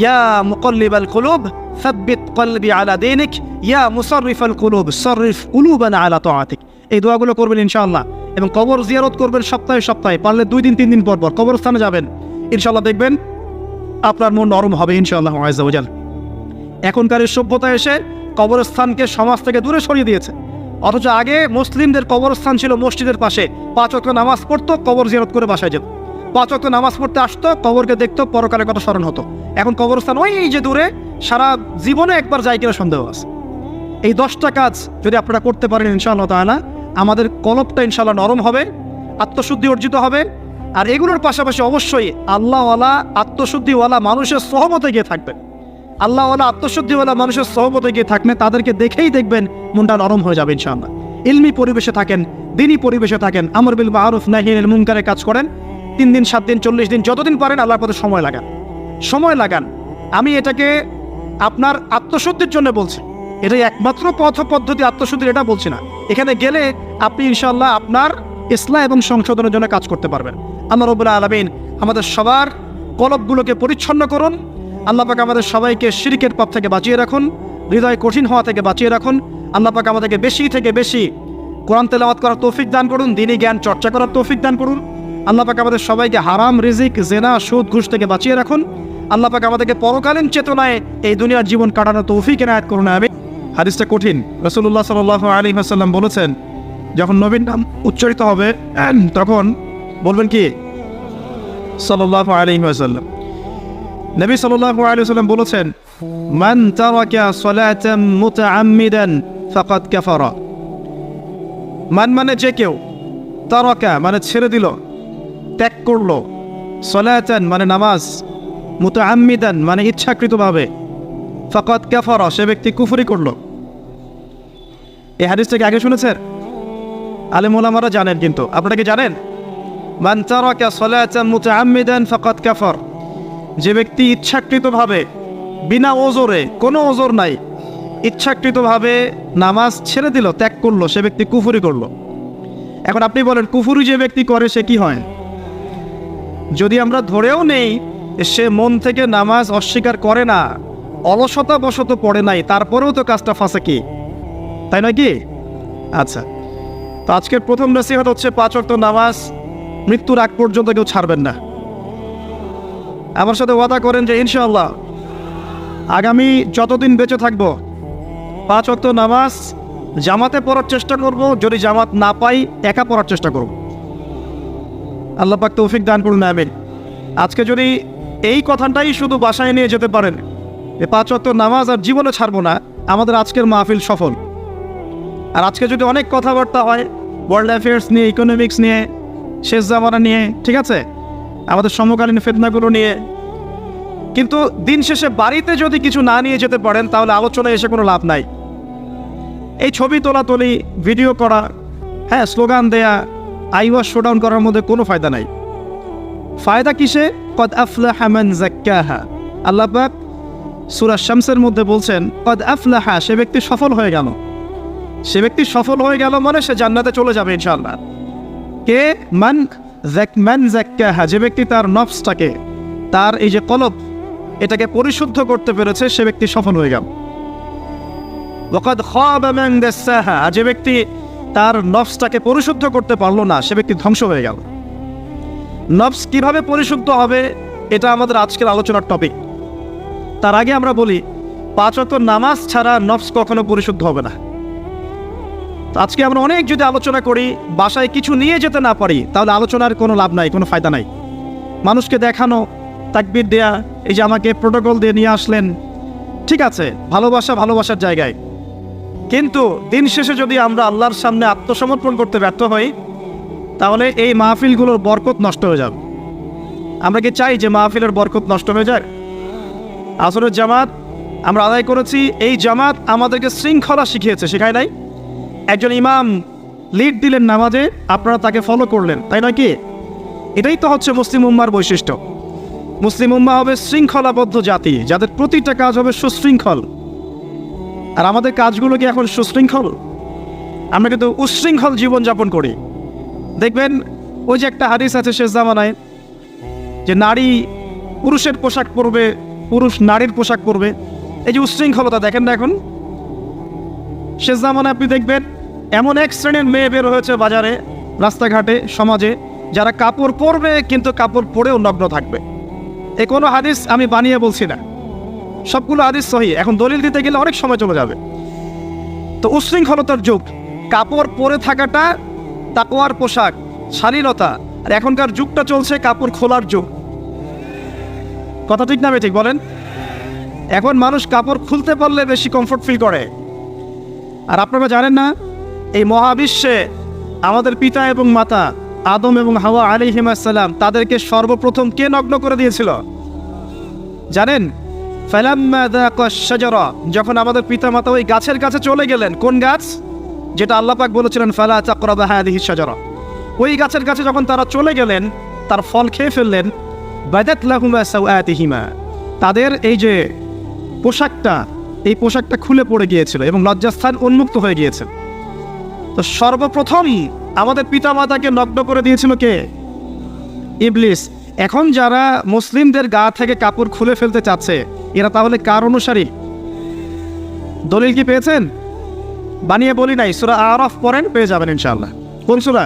S1: ইয়া মুকাল্লিবাল কুলুব সাব্বিত কলবি আলা দীনিক, ইয়া মুসাররিফাল কুলুব সাররিফ কুলুবানা আলা তাআতিক। এই দোয়াগুলো করবেন ইনশাআল্লাহ। এবং কবর জিয়ারত করবেন সপ্তাহে সপ্তাহে, পারলে 2 দিন 3 দিন পর পর কবরস্থানে যাবেন। ইনশাআল্লাহ দেখবেন আপনার মন নরম হবে ইনশাআল্লাহ আযজা ওয়া জাল। এখনকার এই সভ্যতা এসে কবরস্থানকে সমাজ থেকে দূরে সরিয়ে দিয়েছে। অথচ আগে মুসলিমদের কবরস্থান ছিল মসজিদের পাশে। 5 ওয়াক্ত নামাজ পড়তো, কবর জিয়ারত করে বাসায় যেত। 5 ওয়াক্ত নামাজ পড়তে আসতো, কবরকে দেখতো, পরকালের কথা স্মরণ হতো। এখন কবরস্থান ওই যে দূরে, সারা জীবনে একবার যায় কিনা সন্দেহ আছে। এই 10টা কাজ যদি আপনারা করতে পারেন ইনশাআল্লাহ তাআলা, আমাদের কলবটা ইনশাআল্লাহ নরম হবে, আত্মশুদ্ধি অর্জিত হবে। আর এগুলোর পাশাপাশি অবশ্যই আল্লাহওয়ালা, আত্মশুদ্ধিওয়ালা মানুষের সহমতে গিয়ে থাকবেন। আল্লাহওয়ালা, আত্মশুদ্ধিওয়ালা মানুষের সহমতে গিয়ে থাকবেন, তাদেরকে দেখেই দেখবেন মনটা নরম হয়ে যাবে ইনশাআল্লাহ। ইলমি পরিবেশে থাকেন, দ্বীনি পরিবেশে থাকেন, আমর বিল মারুফ নাহি আনিল মুনকারের কাজ করেন। 3 দিন 7 দিন 40 দিন যতদিন পারেন আল্লাহর পথে সময় লাগান, সময় লাগান। আমি এটাকে আপনার আত্মশুদ্ধির জন্য বলছি, এটাই একমাত্র পথ পদ্ধতি আত্মশুদ্ধির, এটা বলছি না। এখানে গেলে আপনি ইনশাআল্লাহ আপনার ইসলাহ এবং সংশোধনের জন্য কাজ করতে পারবেন। আল্লাহ রাব্বুল আলামিন আমাদের সবার কলবগুলোকে পরিচ্ছন্ন করুন। আল্লাহ পাক আমাদের সবাইকে শিরকের পাপ থেকে বাঁচিয়ে রাখুন, হৃদয় কঠিন হওয়া থেকে বাঁচিয়ে রাখুন। আল্লাহ পাক আমাদেরকে বেশি থেকে বেশি কোরআন তেলাওয়াত করার তৌফিক দান করুন, দ্বীনি জ্ঞান চর্চা করার তৌফিক দান করুন। আল্লাহ পাক আমাদের সবাইকে হারাম রিজিক, জেনা, সুদ, ঘুষ থেকে বাঁচিয়ে রাখুন। আল্লাহ পাক আমাদেরকে পরকালীন চেতনায় এই দুনিয়ার জীবন কাটানোর তৌফিক এনায়েত করুন। আমি হাদিসটা কঠিন। রাসূলুল্লাহ সাল্লাল্লাহু আলাইহি ওয়াসাল্লাম বলেছেন, যখন নবীর নাম উচ্চারিত হবে তখন বলবেন কি? সাল্লাল্লাহু আলাইহি ওয়াসাল্লাম। নবী সাল্লাল্লাহু আলাইহি ওয়াসাল্লাম বলেছেন, মান তারাকা সালাতান মুতাআম্মিদান ফাকাদ কাফারা। মান মানে যে কেউ, তারাকা মানে ছেড়ে দিল, ত্যাগ করলো, সালাতান মানে নামাজ, মুতাআম্মিদান মানে ইচ্ছাকৃতভাবে, ফাকাদ কাফারা সে ব্যক্তি কুফরি করলো। এই হাদিসটাকে আগে শুনেছেন? আলেম ওলামারা জানেন, কিন্তু আপনারা কি জানেন? মান তারাকা সালাতান মুতাআম্মিদান ফাকাদ কাফার, যে ব্যক্তি ইচ্ছাকৃতভাবে, বিনা ওজরে, কোনো ওজর নাই, ইচ্ছাকৃতভাবে নামাজ ছেড়ে দিল, ত্যাগ করলো, সে ব্যক্তি কুফরি করলো। এখন আপনি বলেন কুফরি যে ব্যক্তি করে সে কি হয়? যদি আমরা ধরেও নেই সে মন থেকে নামাজ অস্বীকার করে না, অলসতা বশত পড়ে নাই, তারপরেও তো কাজটা ফাঁসেকি, তাই নয় কি? আচ্ছা, তো আজকের প্রথম নসিহত হচ্ছে 5 ওয়াক্ত নামাজ মৃত্যুর আগ পর্যন্ত কেউ ছাড়বেন না। আমার সাথে ওয়াদা করেন যে ইনশাআল্লাহ আগামী যতদিন বেঁচে থাকবো 5 ওয়াক্ত নামাজ জামাতে পড়ার চেষ্টা করব, যদি জামাত না পাই একা পড়ার চেষ্টা করব। আল্লাহ পাক তৌফিক দান করুন, আমিন। আজকে যদি এই কথাটাই শুধু বাসায় নিয়ে যেতে পারেন, 5 ওয়াক্ত নামাজ আর জীবনে ছাড়বো না, আমাদের আজকের মাহফিল সফল। আর আজকে যদি অনেক কথাবার্তা হয় ওয়ার্ল্ড অ্যাফেয়ার্স নিয়ে, ইকোনমিক্স নিয়ে, শেষ জামানা নিয়ে, ঠিক আছে, আমাদের সমকালীন ফিতনাগুলো নিয়ে, কিন্তু দিন শেষে বাড়িতে যদি কিছু না নিয়ে যেতে পারেন তাহলে আলোচনায় এসে কোনো লাভ নাই। এই ছবি তোলাতুলি, ভিডিও করা, হ্যাঁ, স্লোগান দেয়া, আইওয়াজ শোডাউন করার মধ্যে কোনো ফায়দা নাই। ফায়দা কিসে? কদ আফলাহা মান যাক্কাহা। আল্লাহ পাক সূরা শামসের মধ্যে বলছেন কদ আফলাহা, সে ব্যক্তি সফল হয়ে গেল। সে ব্যক্তি সফল হয়ে গেল মানে সে জান্নাতে চলে যাবে ইনশাআল্লাহ। কে? মান যাক্কাহা, যে ব্যক্তি তার নফসটাকে, তার এই যে কলব, এটাকে পরিশুদ্ধ করতে পেরেছে, সে ব্যক্তি সফল হয়ে গেল। ওয়াকাদ খাবা মান দাসাহা, যে ব্যক্তি তার নফসটাকে পরিশুদ্ধ করতে পারলো না, সে ব্যক্তি ধ্বংস হয়ে গেল। নফস কিভাবে পরিশুদ্ধ হবে এটা আমাদের আজকের আলোচনার টপিক। তার আগে আমরা বলি 5 ওয়াক্ত নামাজ ছাড়া নফস কখনো পরিশুদ্ধ হবে না। তো আজকে আমরা অনেক যদি আলোচনা করি, বাসায় কিছু নিয়ে যেতে না পারি, তাহলে আলোচনার কোনো লাভ নাই, কোনো ফায়দা নাই। মানুষকে দেখানো, তাকবীর দেয়া, এই যে আমাকে প্রোটোকল দিয়ে নিয়ে আসলেন, ঠিক আছে, ভালোবাসা ভালোবাসার জায়গায়, কিন্তু দিন শেষে যদি আমরা আল্লাহর সামনে আত্মসমর্পণ করতে ব্যর্থ হই, তাহলে এই মাহফিলগুলোর বরকত নষ্ট হয়ে যাবে। আমরা কি চাই যে মাহফিলের বরকত নষ্ট হয়ে যায়? আসরের জামাত আমরা আদায় করেছি, এই জামাত আমাদেরকে শৃঙ্খলা শিখিয়েছে, শেখায় নাই? একজন ইমাম লিড দিলেন নামাজে, আপনারা তাকে ফলো করলেন, তাই নয় কি? এটাই তো হচ্ছে মুসলিম উম্মার বৈশিষ্ট্য। মুসলিম উম্মা হবে শৃঙ্খলাবদ্ধ জাতি, যাদের প্রতিটা কাজ হবে সুশৃঙ্খল। আর আমাদের কাজগুলো কি এখন সুশৃঙ্খল? আমরা কিন্তু উশৃঙ্খল জীবনযাপন করি। দেখবেন ওই যে একটা হাদিস আছে শেষ জামানায়, যে নারী পুরুষের পোশাক পরবে, পুরুষ নারীর পোশাক পরবে। এই যে উশৃঙ্খলতা দেখেন না এখন শেষ জামানায়। আপনি দেখবেন এমন এক শ্রেণীর মেয়ে বের হয়েছে বাজারে, রাস্তাঘাটে, সমাজে, যারা কাপড় পরবে কিন্তু কাপড় পরেও নগ্ন থাকবে। এই কোনো হাদিস আমি বানিয়ে বলছি না, সবগুলো হাদিস সহি। এখন দলিল দিতে গেলে অনেক সময় চলে যাবে। তো উশৃঙ্খলতার যুগ, কাপড় পরে থাকাটা তাকওয়ার পোশাক, শালীনতা। আর এখনকার যুগটা চলছে কাপড় খোলার যুগ। কথা ঠিক না ঠিক বলেন? এখন মানুষ কাপড় খুলতে পারলে বেশি কমফোর্ট ফিল করে। আর আপনারা জানেন না, এই মহাবিশ্বে আমাদের পিতা এবং মাতা আদম এবং হাওয়া আলাইহিস সালাম, তাদেরকে সর্বপ্রথম কে নগ্ন করে দিয়েছিল জানেন? ফালাম্মা যাকাশ শাজারা, যখন আমাদের পিতা মাতা ওই গাছের কাছে চলে গেলেন। কোন গাছ? যেটা আল্লাহ পাক বলেছিলেন ফালা তাকরাবা হাযিহিশ শাজারা। ওই গাছের কাছে যখন তারা চলে গেলেন, তার ফল খেয়ে ফেললেন। বাদাত লাহুমা সাওআতিহিমা, তাদের এই যে পোশাকটা, এই পোশাকটা খুলে পড়ে গিয়েছিল এবং লজ্জাস্থান উন্মুক্ত হয়ে গিয়েছে। তো সর্বপ্রথম আমাদের পিতামাতাকে নগ্ন করে দিয়েছিল কে? ইবলিস। এখন যারা মুসলিমদের গা থেকে কাপড় খুলে ফেলতে চাচ্ছে, এরা তাহলে কার অনুসারী? দলিল কি পেয়েছেন? বানিয়ে বলি নাই, সূরা আরাফ পড়েন, পেয়ে যাবেন ইনশাআল্লাহ। কোন সূরা?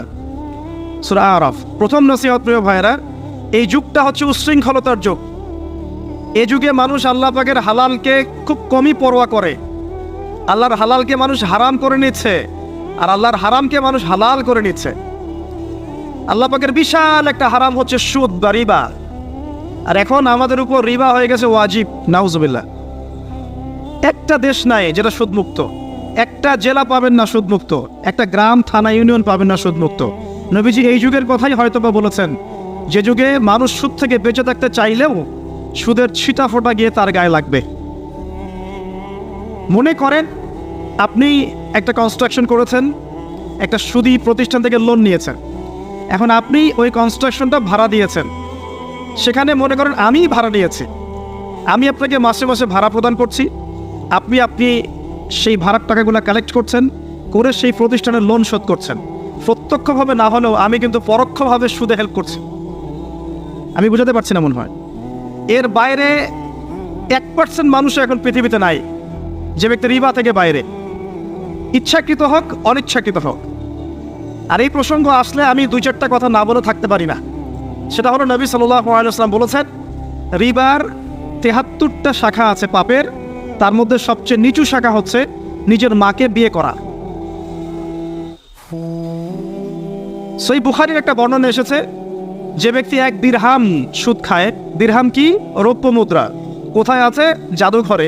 S1: সূরা আরাফ। প্রথম নসিহত প্রিয় ভাইরা, এই যুগটা হচ্ছে উশৃঙ্খলতার যুগ। এই যুগে মানুষ আল্লাহ পাকের হালালকে খুব কমই পরোয়া করে। আল্লাহর হালালকে মানুষ হারাম করে নিচ্ছে, আর আল্লাহর হারামকে মানুষ হালাল করে নিচ্ছে। আল্লাহ পাকের বিশাল একটা হারাম হচ্ছে সুদ বা রিবা, আর এখন আমাদের উপর রিবা হয়ে গেছে ওয়াজিব। নাউজুবিল্লাহ। একটা দেশ নাই যেটা সুদমুক্ত, একটা জেলা পাবেন না সুদমুক্ত, একটা গ্রাম, থানা, ইউনিয়ন পাবেন না সুদমুক্ত। নবীজি এই যুগের কথাই হয়তোবা বলেছেন, যে যুগে মানুষ সুদ থেকে বেঁচে থাকতে চাইলেও সুদের ছিটা ফোঁটা গিয়ে তার গায়ে লাগবে। মনে করেন আপনি একটা কনস্ট্রাকশন করেছেন, একটা সুদী প্রতিষ্ঠান থেকে লোন নিয়েছেন। এখন আপনি ওই কনস্ট্রাকশনটা ভাড়া দিয়েছেন, সেখানে মনে করেন আমি ভাড়া নিয়েছি, আমি আপনাকে মাসে মাসে ভাড়া প্রদান করছি। আপনি সেই ভাড়ার টাকাগুলো কালেক্ট করছেন, করে সেই প্রতিষ্ঠানের লোন শোধ করছেন। প্রত্যক্ষভাবে না হলেও আমি কিন্তু পরোক্ষভাবে সুদে হেল্প করছি। আমি বুঝাতে পারছি না মনে হয়। এর বাইরে 1% মানুষ এখন পৃথিবীতে নাই যে ব্যক্তি রিবা থেকে বাইরে, ইচ্ছাকৃত হোক অনিচ্ছাকৃত হোক। আর এই প্রসঙ্গ আসলে আমি 2-4টা কথা না বলে থাকতে পারি না। সেটা হলো নবী সাল্লাল্লাহু আলাইহি ওয়াসাল্লাম বলেছেন, রিবার 73টা শাখা আছে পাপের, তার মধ্যে সবচেয়ে নিচু শাখা হচ্ছে নিজের মাকে বিয়ে করা। সহিহ বুখারীর একটা বর্ণনা এসেছে, যে ব্যক্তি 1 দিরহাম সুদ খায়, দিরহাম কি? রৌপ্য মুদ্রা। কোথায় আছে? জাদুঘরে।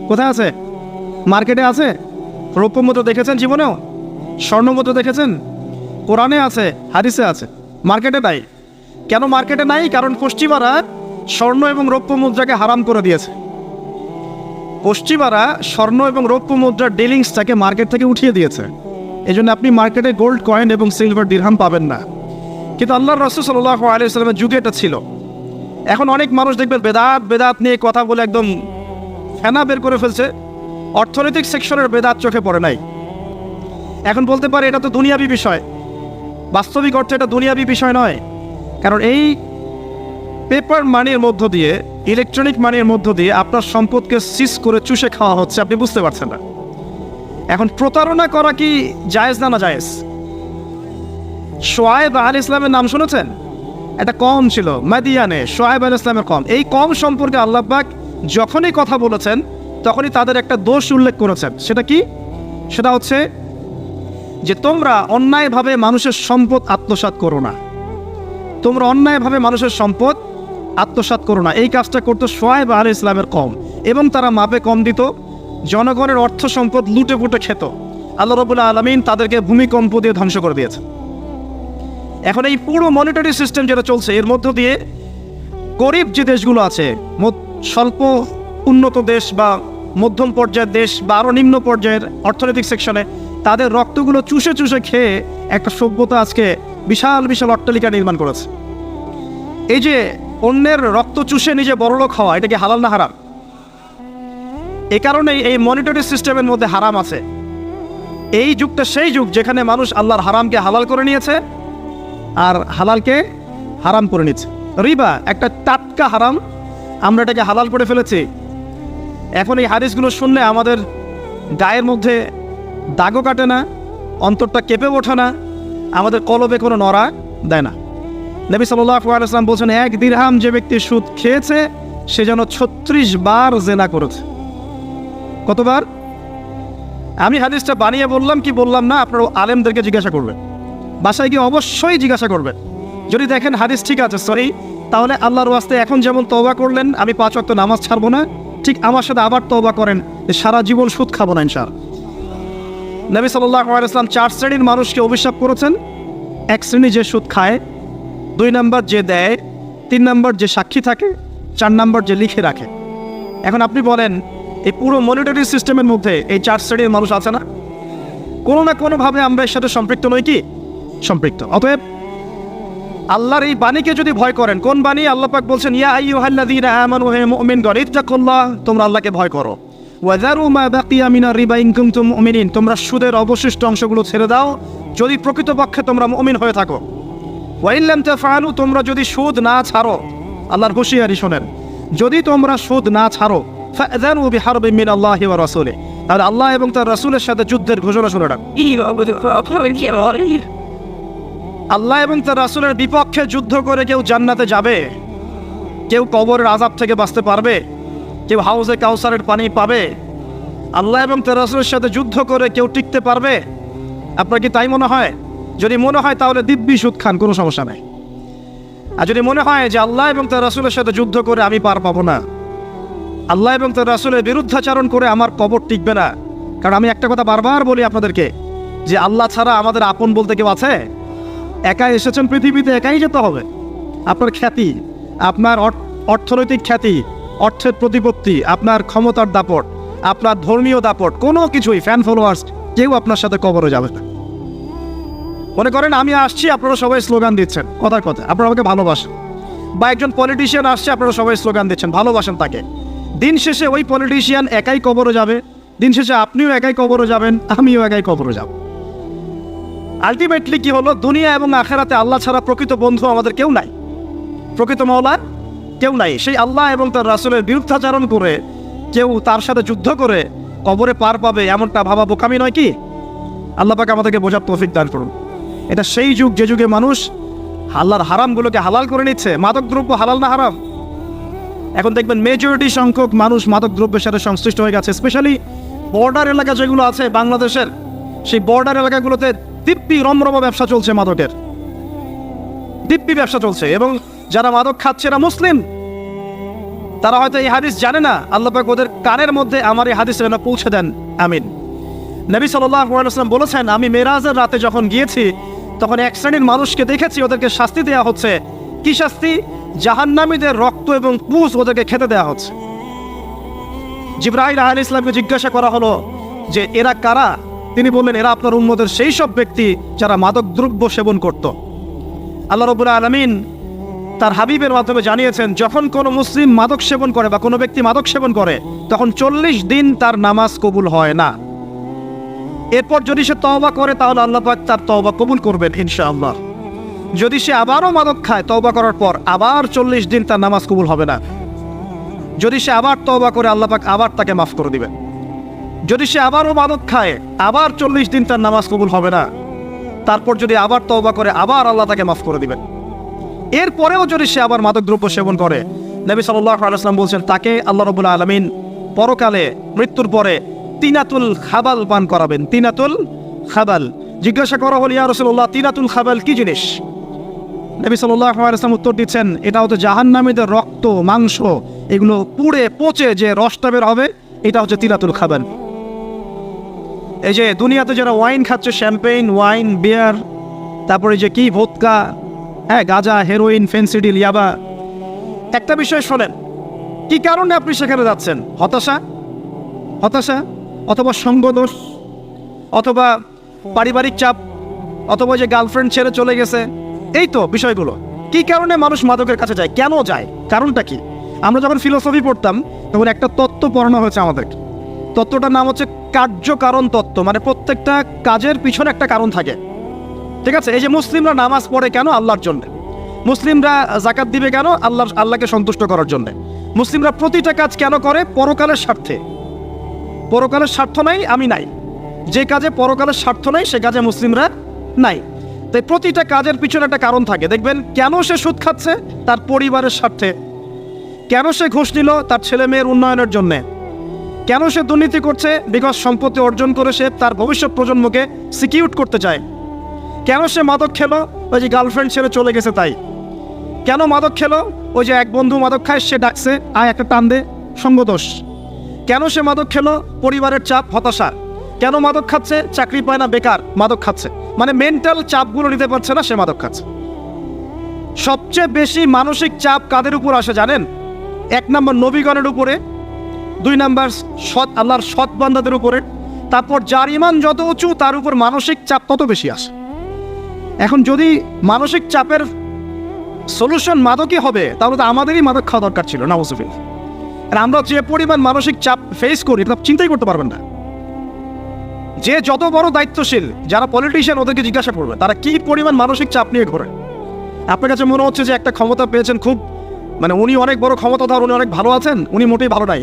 S1: কোথায় আছে? মার্কেটে আছে। রৌপ্য মুদ্রা দেখেছেন জীবনেও? স্বর্ণ মুদ্রা দেখেছেন? কোরআনে আছে, হাদিসে আছে, মার্কেটে নাই। কেন মার্কেটে নাই? কারণ পশ্চিমারা স্বর্ণ এবং রৌপ্য মুদ্রাকে হারাম করে দিয়েছে। পশ্চিমারা স্বর্ণ এবং রৌপ্য মুদ্রার ডিলিংসটাকে মার্কেট থেকে উঠিয়ে দিয়েছে। এই জন্য আপনি মার্কেটে গোল্ড কয়েন এবং সিলভার দিরহাম পাবেন না। কিন্তু আল্লাহর রাসূল সাল্লাল্লাহু আলাইহি ওয়াসাল্লামের যুগে এটা ছিল। এখন অনেক মানুষ দেখবেন বেদাত নিয়ে কথা বলে একদম ফেনা বের করে ফেলছে। অর্থনৈতিক সেকশনের বেদাত চোখে পড়ে নাই। এখন বলতে পারে এটা তো দুনিয়াবি বিষয়। বাস্তবিক অর্থে এটা দুনিয়াবি বিষয় নয়। কারণ এই পেপার মানির মধ্য দিয়ে, ইলেকট্রনিক মানির মধ্য দিয়ে আপনার সম্পদকে সিজ করে চুষে খাওয়া হচ্ছে, আপনি বুঝতে পারছেন না। এখন প্রতারণা করা কি জায়েজ না জায়েজ? শোয়েব আলাইহিস ইসলামের নাম শুনেছেন? একটা কম ছিল মাদিয়ানে, শোয়েব আলাইহিস ইসলামের কম। এই কম সম্পর্কে আল্লাহ পাক যখনই কথা বলেছেন তখনই তাদের একটা দোষ উল্লেখ করেছেন। সেটা কি? সেটা হচ্ছে যে তোমরা অন্যায়ভাবে মানুষের সম্পদ আত্মসাৎ করো না। তোমরা অন্যায়ভাবে মানুষের সম্পদ আত্মসাৎ করো না। এই কাজটা করতো শোয়েব আলাইহিস ইসলামের কম, এবং তারা মাপে কম দিত, জনগণের অর্থ সম্পদ লুটে পুটে খেত। আল্লাহ রাব্বুল আলামিন তাদেরকে ভূমিকম্প দিয়ে ধ্বংস করে দিয়েছে। এখন এই পুরো মনিটারি সিস্টেম যেটা চলছে, এর মধ্য দিয়ে গরিব যে দেশগুলো আছে, স্বল্প উন্নত দেশ বা মধ্যম পর্যায়ের দেশ বা আরও নিম্ন পর্যায়ের অর্থনৈতিক সেকশনে, তাদের রক্তগুলো চুষে চুষে খেয়ে একটা সভ্যতা আজকে বিশাল বিশাল অট্টালিকা নির্মাণ করেছে। এই যে অন্যের রক্ত চুষে নিজে বড়লোক হওয়া, এটা কি হালাল না হারাম? এই কারণেই এই মনিটারি সিস্টেমের মধ্যে হারাম আছে। এই যুগটা সেই যুগ যেখানে মানুষ আল্লাহর হারামকে হালাল করে নিয়েছে আর হালালকে হারাম করে নিচ্ছে। রিবা একটা টাটকা হারাম, আমরা এটাকে হালাল করে ফেলেছি। এখন এই হাদিসগুলো শুনলে আমাদের গায়ের মধ্যে দাগও কাটে না, অন্তরটা কেঁপে ওঠে না, আমাদের কলবে কোনো নড়া দেয় না। নবী সাল্লাল্লাহু আলাইহি ওয়াসাল্লাম বলছেন, 1 দিরহাম যে ব্যক্তি সুদ খেয়েছে সে যেন 36 বার জেনা করেছে। কতবার? আমি হাদিসটা বানিয়ে বললাম কি বললাম না, আপনারা আলেমদেরকে জিজ্ঞাসা করবেন, বাসায় গিয়ে অবশ্যই জিজ্ঞাসা করবেন। যদি দেখেন হাদিস ঠিক আছে সহি, তাহলে আল্লাহর ওয়াস্তে এখন যেমন তওবা করলেন আমি 5 ওয়াক্ত নামাজ ছাড়বো না, ঠিক আমার সাথে আবার তওবা করেন যে সারা জীবন সুদ খাবো না ইনশাআল্লাহ। নবী সাল্লাল্লাহু আলাইহি ওয়াসাল্লাম 4 শ্রেণীর মানুষকে অভিশাপ করেছেন। 1 শ্রেণী যে সুদ খায়, 2 নম্বর যে দেয়, 3 নম্বর যে সাক্ষী থাকে, 4 নম্বর যে লিখে রাখে। এখন আপনি বলেন এই পুরো মনিটারি সিস্টেমের মধ্যে এই 4 শ্রেণীর মানুষ আছে না? কোনো না কোনোভাবে আমরা এর সাথে সম্পৃক্ত নই কি? সম্পৃক্ত। অতএব আল্লাহর এই বাণীকে যদি ভয় করেন, কোন বাণী? আল্লাহ পাক বলছেন, ইয়া আইয়ুহাল্লাযীনা আমানু হে মুমিনগণ ইত্তাকুল্লাহ, তোমরা আল্লাহকে ভয় করো। ওয়াযারু মা বাকিয়া মিনার রিবা ইন কুনতুম মুমিনিন, তোমরা সুদের অবশিষ্ট অংশগুলো ছেড়ে দাও যদি প্রকৃতপক্ষে তোমরা মুমিন হয়ে থাকো। ওয়া ইন লাম তাফআলু, তোমরা যদি সুদ না ছাড়ো, আল্লাহর হুঁশিয়ারি শোনেন, যদি তোমরা সুদ না ছাড়ো, ফাযানু বিহারবিন মিনাল্লাহি ওয়া রাসূলিহি, তাহলে আল্লাহ এবং তার রাসূলের সাথে যুদ্ধের ঘোষণা শুনে রাখো। আল্লাহ এবং তার রাসূলের বিপক্ষে যুদ্ধ করে কেউ জান্নাতে যাবে? কেউ কবরের আযাব থেকে বাঁচতে পারবে? কেউ হাউজে কাউসারের পানি পাবে? আল্লাহ এবং তার রাসূলের সাথে যুদ্ধ করে কেউ টিকতে পারবে? আপনার কি তাই মনে হয়? যদি মনে হয় তাহলে দিব্যি সুদ খান, কোনো সমস্যা নেই। আর যদি মনে হয় যে আল্লাহ এবং তার রাসূলের সাথে যুদ্ধ করে আমি পার পাবো না, আল্লাহ এবং তার রাসূলের বিরুদ্ধাচরণ করে আমার কবর টিকবে না, কারণ আমি একটা কথা বারবার বলি আপনাদেরকে যে আল্লাহ ছাড়া আমাদের আপন বলতে কেউ আছে? একাই এসেছেন পৃথিবীতে, একাই যেতে হবে। আপনার খ্যাতি, আপনার অর্থনৈতিক খ্যাতি, অর্থের প্রতিপত্তি, আপনার ক্ষমতার দাপট, আপনার ধর্মীয় দাপট, কোনো কিছুই, ফ্যান ফলোয়ার্স, কেউ আপনার সাথে কবরে যাবে না। মনে করেন আমি আসছি, আপনারা সবাই স্লোগান দিচ্ছেন, কথার কথা আপনারা আমাকে ভালোবাসেন, বা একজন পলিটিশিয়ান আসছে, আপনারা সবাই স্লোগান দিচ্ছেন, ভালোবাসেন তাকে। দিন শেষে ওই পলিটিশিয়ান একাই কবরে যাবে, দিন শেষে আপনিও একাই কবরে যাবেন, আমিও একাই কবরে যাব। আলটিমেটলি কি হলো, দুনিয়া এবং আখেরাতে আল্লাহ ছাড়া প্রকৃত বন্ধু আমাদের কেউ নাই, প্রকৃত মওলা কেউ নাই। সেই আল্লাহ এবং তার রাসূলের বিরুদ্ধাচরণ করে কেউ তার সাথে যুদ্ধ করে কবরে পার পাবে, এমনটা ভাবা বোকামি নয় কি? আল্লাহ পাক আমাদেরকে বোঝার তৌফিক দান করুন। এটা সেই যুগ যে যুগে মানুষ আল্লাহর হারামগুলোকে হালাল করে নিচ্ছে। মাদক দ্রব্য হালাল না হারাম? এখন দেখবেন মেজরিটি সংখ্যক মানুষ মাদক দ্রব্যের সাথে সংশ্লিষ্ট হয়ে গেছে। স্পেশালি বর্ডার এলাকা যেগুলো আছে বাংলাদেশের, সেই বর্ডার এলাকাগুলোতে দিব্যি রমরম ব্যবসা চলছে, মাদকের দিব্যি ব্যবসা চলছে। এবং যারা মাদক খাচ্ছে এরা মুসলিম, তারা হয়তো এই হাদিস জানে না। আল্লাহ পাক ওদের কানের মধ্যে আমার এই হাদিস যেন পৌঁছে দেন, আমিন। নবী সাল্লাল্লাহু আলাইহি ওয়াসাল্লাম বলেছেন, আমি মেরাজের রাতে যখন গিয়েছি তখন এক শ্রেণীর মানুষকে দেখেছি, ওদেরকে শাস্তি দেওয়া হচ্ছে। কি শাস্তি? জাহান্নামীদের রক্ত এবং পুঁজ ওদেরকে খেতে দেওয়া হচ্ছে। জিবরাইল আলাইহিস সালামকে জিজ্ঞাসা করা হলো যে এরা কারা? তিনি বললেন, এরা আপনার উম্মতের সেই সব ব্যক্তি যারা মাদক দ্রব্য সেবন করত। আল্লাহ রাব্বুল আলামিন তার হাবিবের মাধ্যমে জানিয়েছেন, যখন কোনো মুসলিম মাদক সেবন করে বা কোনো ব্যক্তি মাদক সেবন করে তখন 40 দিন তার নামাজ কবুল হয় না। এরপর যদি সে তওবা করে তাহলে আল্লাহ পাক তার তওবা কবুল করবেন ইনশাআল্লাহ। যদি সে আবারও মাদক খায় তওবা করার পর, আবার 40 দিন তার নামাজ কবুল হবে না। যদি সে আবার তওবা করে আল্লাহ পাক আবার তাকে মাফ করে দিবেন। যদি সে আবারও মাদক খায় আবার 40 দিন তার নামাজ কবুল হবে না। তারপর যদি আবার তওবা করে আবার আল্লাহ তাকে মাফ করে দিবেন। এরপরেও যদি সে আবার মাদক দ্রব্য সেবন করে, নবী সাল্লাল্লাহু আলাইহি ওয়াসাল্লাম বলছেন তাকে আল্লাহ রাব্বুল আলামিন পরকালে মৃত্যুর পরে তিনাতুল খাবাল পান করাবেন। তিনাতুল খাবাল। জিজ্ঞাসা করা হল, ইয়া রাসূলুল্লাহ, তিনাতুল খাবাল কি জিনিস? নবী সাল্লাল্লাহু আলাইহি ওয়াসাল্লাম উত্তর দিচ্ছেন, এটা হচ্ছে জাহান্নামীদের রক্ত, মাংস, এগুলো পুড়ে পচে যে রসটা বের হবে, এটা হচ্ছে তিনাতুল খাবাল। এই যে দুনিয়াতে যারা ওয়াইন খাচ্ছে, শ্যাম্পেইন, ওয়াইন, বিয়ার, তারপরে যে কি ভোদকা, হ্যাঁ, গাঁজা, হেরোইন, ফেন্সিডিল, ইয়াবা, একটা বিষয় শোনেন, কি কারণে আপনি সেখানে যাচ্ছেন? হতাশা অথবা সঙ্গদোষ অথবা পারিবারিক চাপ অথবা যে গার্লফ্রেন্ড ছেড়ে চলে গেছে, এই তো বিষয়গুলো। কি কারণে মানুষ মাদকের কাছে যায়, কেন যায়, কারণটা কি? আমরা যখন ফিলোসফি পড়তাম তখন একটা তত্ত্ব পড়ানো হয়েছে আমাদেরকে। তত্ত্বটার নাম হচ্ছে কার্যকারণ তত্ত্ব। মানে প্রত্যেকটা কাজের পিছনে একটা কারণ থাকে, ঠিক আছে? এই যে মুসলিমরা নামাজ পড়ে কেন? আল্লাহর জন্য। মুসলিমরা জাকাত দিবে কেন? আল্লাহকে সন্তুষ্ট করার জন্য। মুসলিমরা প্রতিটা কাজ কেন করে? পরকালের স্বার্থে। পরকালের স্বার্থ নাই, আমি নাই। যে কাজে পরকালের স্বার্থ নাই সে কাজে মুসলিমরা নাই। তাই প্রতিটা কাজের পিছনে একটা কারণ থাকে। দেখবেন কেন সে সুদ খাচ্ছে? তার পরিবারের স্বার্থে। কেন সে ঘুষ নিল? তার ছেলে মেয়ের উন্নয়নের জন্যে। কেন সে দুর্নীতি করছে? বিকজ সম্পত্তি অর্জন করে সে তার ভবিষ্যৎ প্রজন্মকে সিকিউর করতে চায়। কেন সে মাদক খেলো? ওই যে গার্লফ্রেন্ড ছেড়ে চলে গেছে তাই। কেন মাদক খেলো? ওই যে এক বন্ধু মাদক খায়, সে ডাকছে, আয় একটা টান দে, সঙ্গদোষ। কেন সে মাদক খেলো? পরিবারের চাপ, হতাশা। কেন মাদক খাচ্ছে? চাকরি পায় না, বেকার, মাদক খাচ্ছে। মানে মেন্টাল চাপগুলো নিতে পারছে না, সে মাদক খাচ্ছে। সবচেয়ে বেশি মানসিক চাপ কাদের উপর আসে জানেন? 1 নম্বর নবীগণের উপরে, 2 নম্বর আল্লাহর সৎ বান্দাদের উপরে, তারপর যার ঈমান যত উঁচু তার উপর মানসিক চাপ তত বেশি আসে। এখন যদি মানসিক চাপের সলিউশন মাদকই হবে তাহলে তো আমাদেরই মাদক খাওয়া দরকার ছিল, নাউজুবিল্লাহ। আর আমরা যে পরিমাণ মানসিক চাপ ফেস করি এটা চিন্তাই করতে পারবেন না। যে যত বড় দায়িত্বশীল, যারা পলিটিশিয়ান, ওদেরকে জিজ্ঞাসা করবে তারা কি পরিমাণ মানসিক চাপ নিয়ে ঘোরে। আপনার কাছে মনে হচ্ছে যে একটা ক্ষমতা পেয়েছেন, খুব মানে উনি অনেক বড় ক্ষমতাধর, উনি অনেক ভালো আছেন, উনি মোটেই ভালো নাই।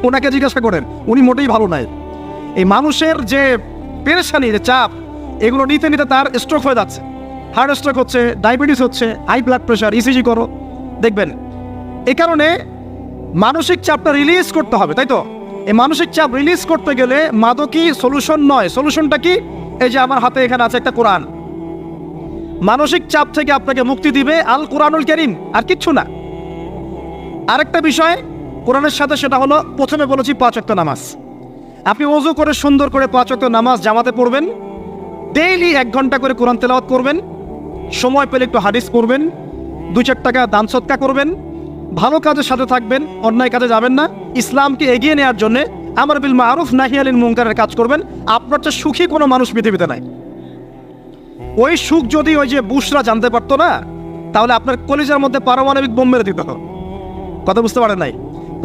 S1: ওনাকে জিজ্ঞাসা করেন, উনি মোটেই ভালো নাই। এই মানুষের যে পেরেশানি, যে চাপ, এগুলো নিতে নিতে তার স্ট্রোক হয়ে যাচ্ছে, হার্ট স্ট্রোক হচ্ছে, ডায়াবেটিস হচ্ছে, হাই ব্লাড প্রেশার, ইসিজি করো, দেখবেন। এই কারণে মানসিক চাপটা রিলিজ করতে হবে, তাই তো? এই মানসিক চাপ রিলিজ করতে গেলে মাদকই সলিউশন নয়। সলিউশনটা কি? এই যে আমার হাতে এখানে আছে একটা কোরআন। মানসিক চাপ থেকে আপনাকে মুক্তি দিবে আল কোরআনুল কারীম, আর কিচ্ছু না। আরেকটা বিষয় কোরআনের সাথে, সেটা হলো প্রথমে বলেছি 5 ওয়াক্ত নামাজ। আপনি ওযু করে সুন্দর করে 5 ওয়াক্ত নামাজ জামাতে পড়বেন, ডেইলি 1 ঘন্টা করে কোরআন তেলাওয়াত করবেন, সময় পেলে একটু হাদিস পড়বেন, 2-4 টাকা দান সদকা করবেন, ভালো কাজের সাথে থাকবেন, অন্যায় কাজে যাবেন না, ইসলামকে এগিয়ে নেওয়ার জন্য আমর বিল মারুফ নাহি আনিল মুনকারের কাজ করবেন। আপনার চেয়ে সুখী কোনো মানুষ পৃথিবীতে নাই। ওই সুখ যদি ওই যে বুশরা জানতে পারতো না, তাহলে আপনার কলিজার মধ্যে পারমাণবিক বোম মেরে দিত। কথা বুঝতে পারেন নাই?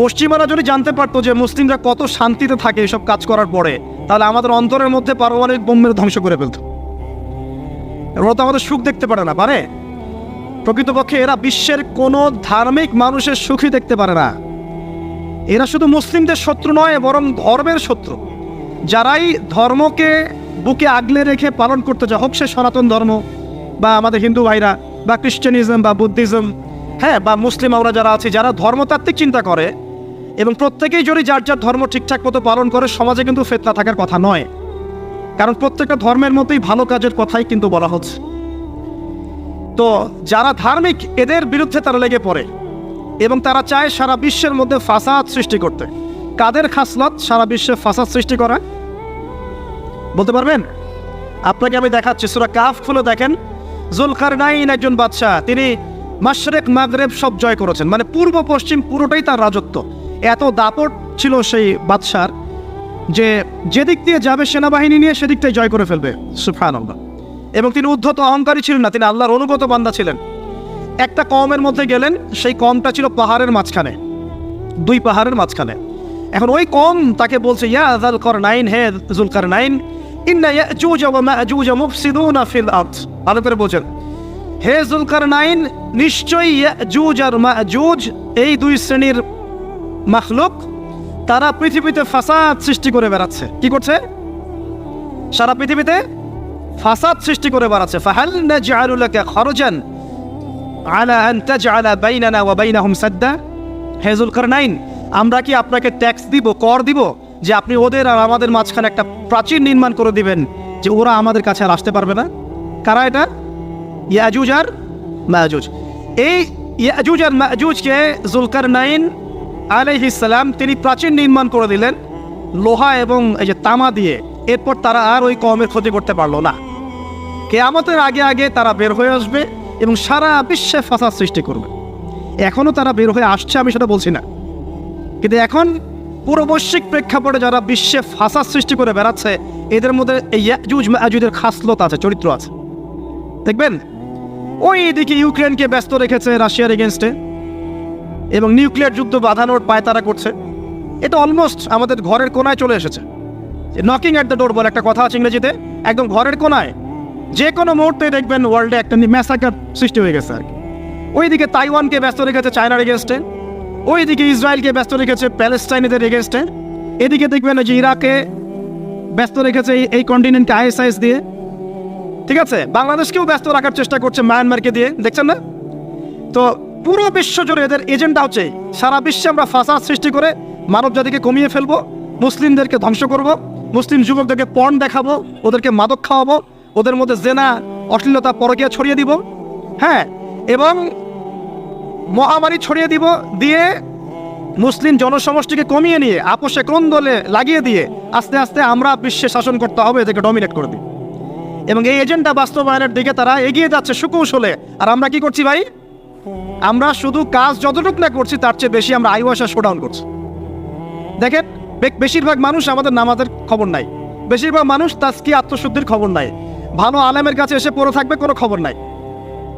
S1: পশ্চিমারা যদি জানতে পারতো যে মুসলিমরা কত শান্তিতে থাকে এসব কাজ করার পরে, তাহলে আমাদের অন্তরের মধ্যে পারমাণবিক বোম মেরে ধ্বংস করে ফেলত। ওরা তো আমাদের সুখ দেখতে পারে না, পারে? প্রকৃতপক্ষে এরা বিশ্বের কোনো ধার্মিক মানুষের সুখই দেখতে পারে না। এরা শুধু মুসলিমদের শত্রু নয়, বরং ধর্মের শত্রু। যারাই ধর্মকে বুকে আগলে রেখে পালন করতে চায়, হোক সে সনাতন ধর্ম বা আমাদের হিন্দু ভাইরা বা খ্রিস্টানিজম বা বুদ্ধিজম, হ্যাঁ, বা মুসলিম আমরা যারা আছি, যারা ধর্মতাত্ত্বিক চিন্তা করে এবং প্রত্যেকেই যদি যার যার ধর্ম ঠিকঠাক মতো পালন করে, সমাজে কিন্তু ফিতনা থাকার কথা নয়। কারণ প্রত্যেকটা ধর্মের মতোই ভালো কাজের কথাই কিন্তু বলা হচ্ছে। তো যারা ধার্মিক, এদের বিরুদ্ধে তারা লেগে পড়ে এবং তারা চায় সারা বিশ্বের মধ্যে ফাসাদ সৃষ্টি করতে। কাদের খাসলত সারা বিশ্বে ফাসাদ সৃষ্টি করা বলতে পারবেন? আপনাকে আমি দেখাচ্ছি, সূরা কাহফ খুলে দেখেন। যুলকারনাইন একজন বাদশাহ, তিনি মাশরিক মাগরিব সব জয় করেছেন, মানে পূর্ব পশ্চিম পুরোটাই তার রাজত্ব। এত দাপট ছিল সেই বাদশার যে যেদিক দিয়ে যাবে সেনাবাহিনী নিয়ে সেদিকটাই জয় করে ফেলবে। সুবহানাল্লাহ। এবং তিনি উদ্ধত অহংকারী ছিলেন না, তিনি আল্লাহর অনুগত বান্দা ছিলেন। একটা কওমের মধ্যে গেলেন, সেই কওমটা ছিল পাহাড়ের মাঝখানে, দুই পাহাড়ের মাঝখানে। এখন ওই কওম তাকে বলছে, ইয়া যুলকারনাইন, হে যুলকারনাইন, ইন্না ইয়াজুজ ওয়া মাজুজ মুফসিদুনা ফিল আরদ। ভালো করে বোঝেন, হে যুলকারনাইন, নিশ্চয়ই ইয়াজুজ আর মাজুজ এই দুই শ্রেণীর মাখলুক, তারা পৃথিবীতে ফাসাদ সৃষ্টি করে বেড়াচ্ছে। কি করছে? সারা পৃথিবীতে ফাসাদ সৃষ্টি করে বেড়াচ্ছে। ফাহাল নাজআলু লাকা খরজান আলা আন তাজআলা বাইনানা ওয়া বাইনাহুম সাদ্দা। হে যুলকারনাইন, আমরা কি আপনাকে ট্যাক্স দিব, কর দিব, যে আপনি ওদের আর আমাদের মাঝখানে একটা প্রাচীর নির্মাণ করে দিবেন, যে ওরা আমাদের কাছে আর আসতে পারবে না? কারা এটা? ইয়াজুজ আর মাজুজ। এই ইয়াজুজ আর মাজুজকে যুলকারনাইন আলাইহিস সালাম তিনি প্রাচীর নির্মাণ করে দিলেন লোহা এবং এই যে তামা দিয়ে। এরপর তারা আর ওই কওমের ক্ষতি করতে পারলো না। কিয়ামতের আগে আগে তারা বের হয়ে আসবে এবং সারা বিশ্বে ফাসাদ সৃষ্টি করবে। এখনও তারা বের হয়ে আসছে, আমি সেটা বলছি না, কিন্তু এখন পুরো বৈশ্বিক প্রেক্ষাপটে যারা বিশ্বে ফাসাদ সৃষ্টি করে বেড়াচ্ছে, এদের মধ্যে এই ইয়াজুজ মাজুজের খাসলত আছে, চরিত্র আছে। দেখবেন ওই দিকে ইউক্রেনকে ব্যস্ত রেখেছে রাশিয়ার এগেনস্টে এবং নিউক্লিয়ার যুদ্ধ বাঁধানোর পায়তারা করছে। এটা অলমোস্ট আমাদের ঘরের কোনায় চলে এসেছে। নকিং অ্যাট দ্য ডোর বলে একটা কথা আছে ইংরেজিতে, একদম ঘরের কোনায়। যে কোনো মুহূর্তে দেখবেন ওয়ার্ল্ডে একটা ম্যাসাকার সৃষ্টি হয়ে গেছে আর কি। ওইদিকে তাইওয়ানকে ব্যস্ত রেখেছে চায়নার এগেনস্টে, ওইদিকে ইসরায়েলকে ব্যস্ত রেখেছে প্যালেস্টাইনিদের এগেনস্টে, এদিকে দেখবেন যে ইরাকে ব্যস্ত রেখেছে এই কন্টিনেন্টকে আইএসআইএস দিয়ে। ঠিক আছে, বাংলাদেশকেও ব্যস্ত রাখার চেষ্টা করছে মায়ানমারকে দিয়ে, দেখছেন না? তো পুরো বিশ্ব জুড়ে এদের এজেন্ডা হচ্ছে সারা বিশ্বে আমরা ফাসাদ সৃষ্টি করে মানব জাতিকে কমিয়ে ফেলবো, মুসলিমদেরকে ধ্বংস করব, মুসলিম যুবকদেরকে পর্ন দেখাবো, ওদেরকে মাদক খাওয়াবো, ওদের মধ্যে জেনা, অশ্লীলতা, পরকীয়া ছড়িয়ে দিব, হ্যাঁ, এবং মহামারী ছড়িয়ে দিব, দিয়ে মুসলিম জনসমষ্টিকে কমিয়ে নিয়ে আপোষে কোন্দলে লাগিয়ে দিয়ে আস্তে আস্তে আমরা বিশ্বে শাসন করতে হবে, এদেরকে ডমিনেট করে দিই। এবং এই এজেন্ডা বাস্তবায়নের দিকে তারা এগিয়ে যাচ্ছে সুকৌশলে। আর আমরা কি করছি ভাই? আমরা শুধু কাজ যতটুকু না করছি তার চেয়ে বেশি আমরা আইওয়াসা শোডাউন করছি। দেখেন, বেশিরভাগ মানুষ আমাদের নামাজের খবর নাই, বেশিরভাগ মানুষ তাজকিয়া আত্মশুদ্ধির খবর নাই, ভালো আলেমের কাছে এসে পড়ে থাকবে কোনো খবর নাই,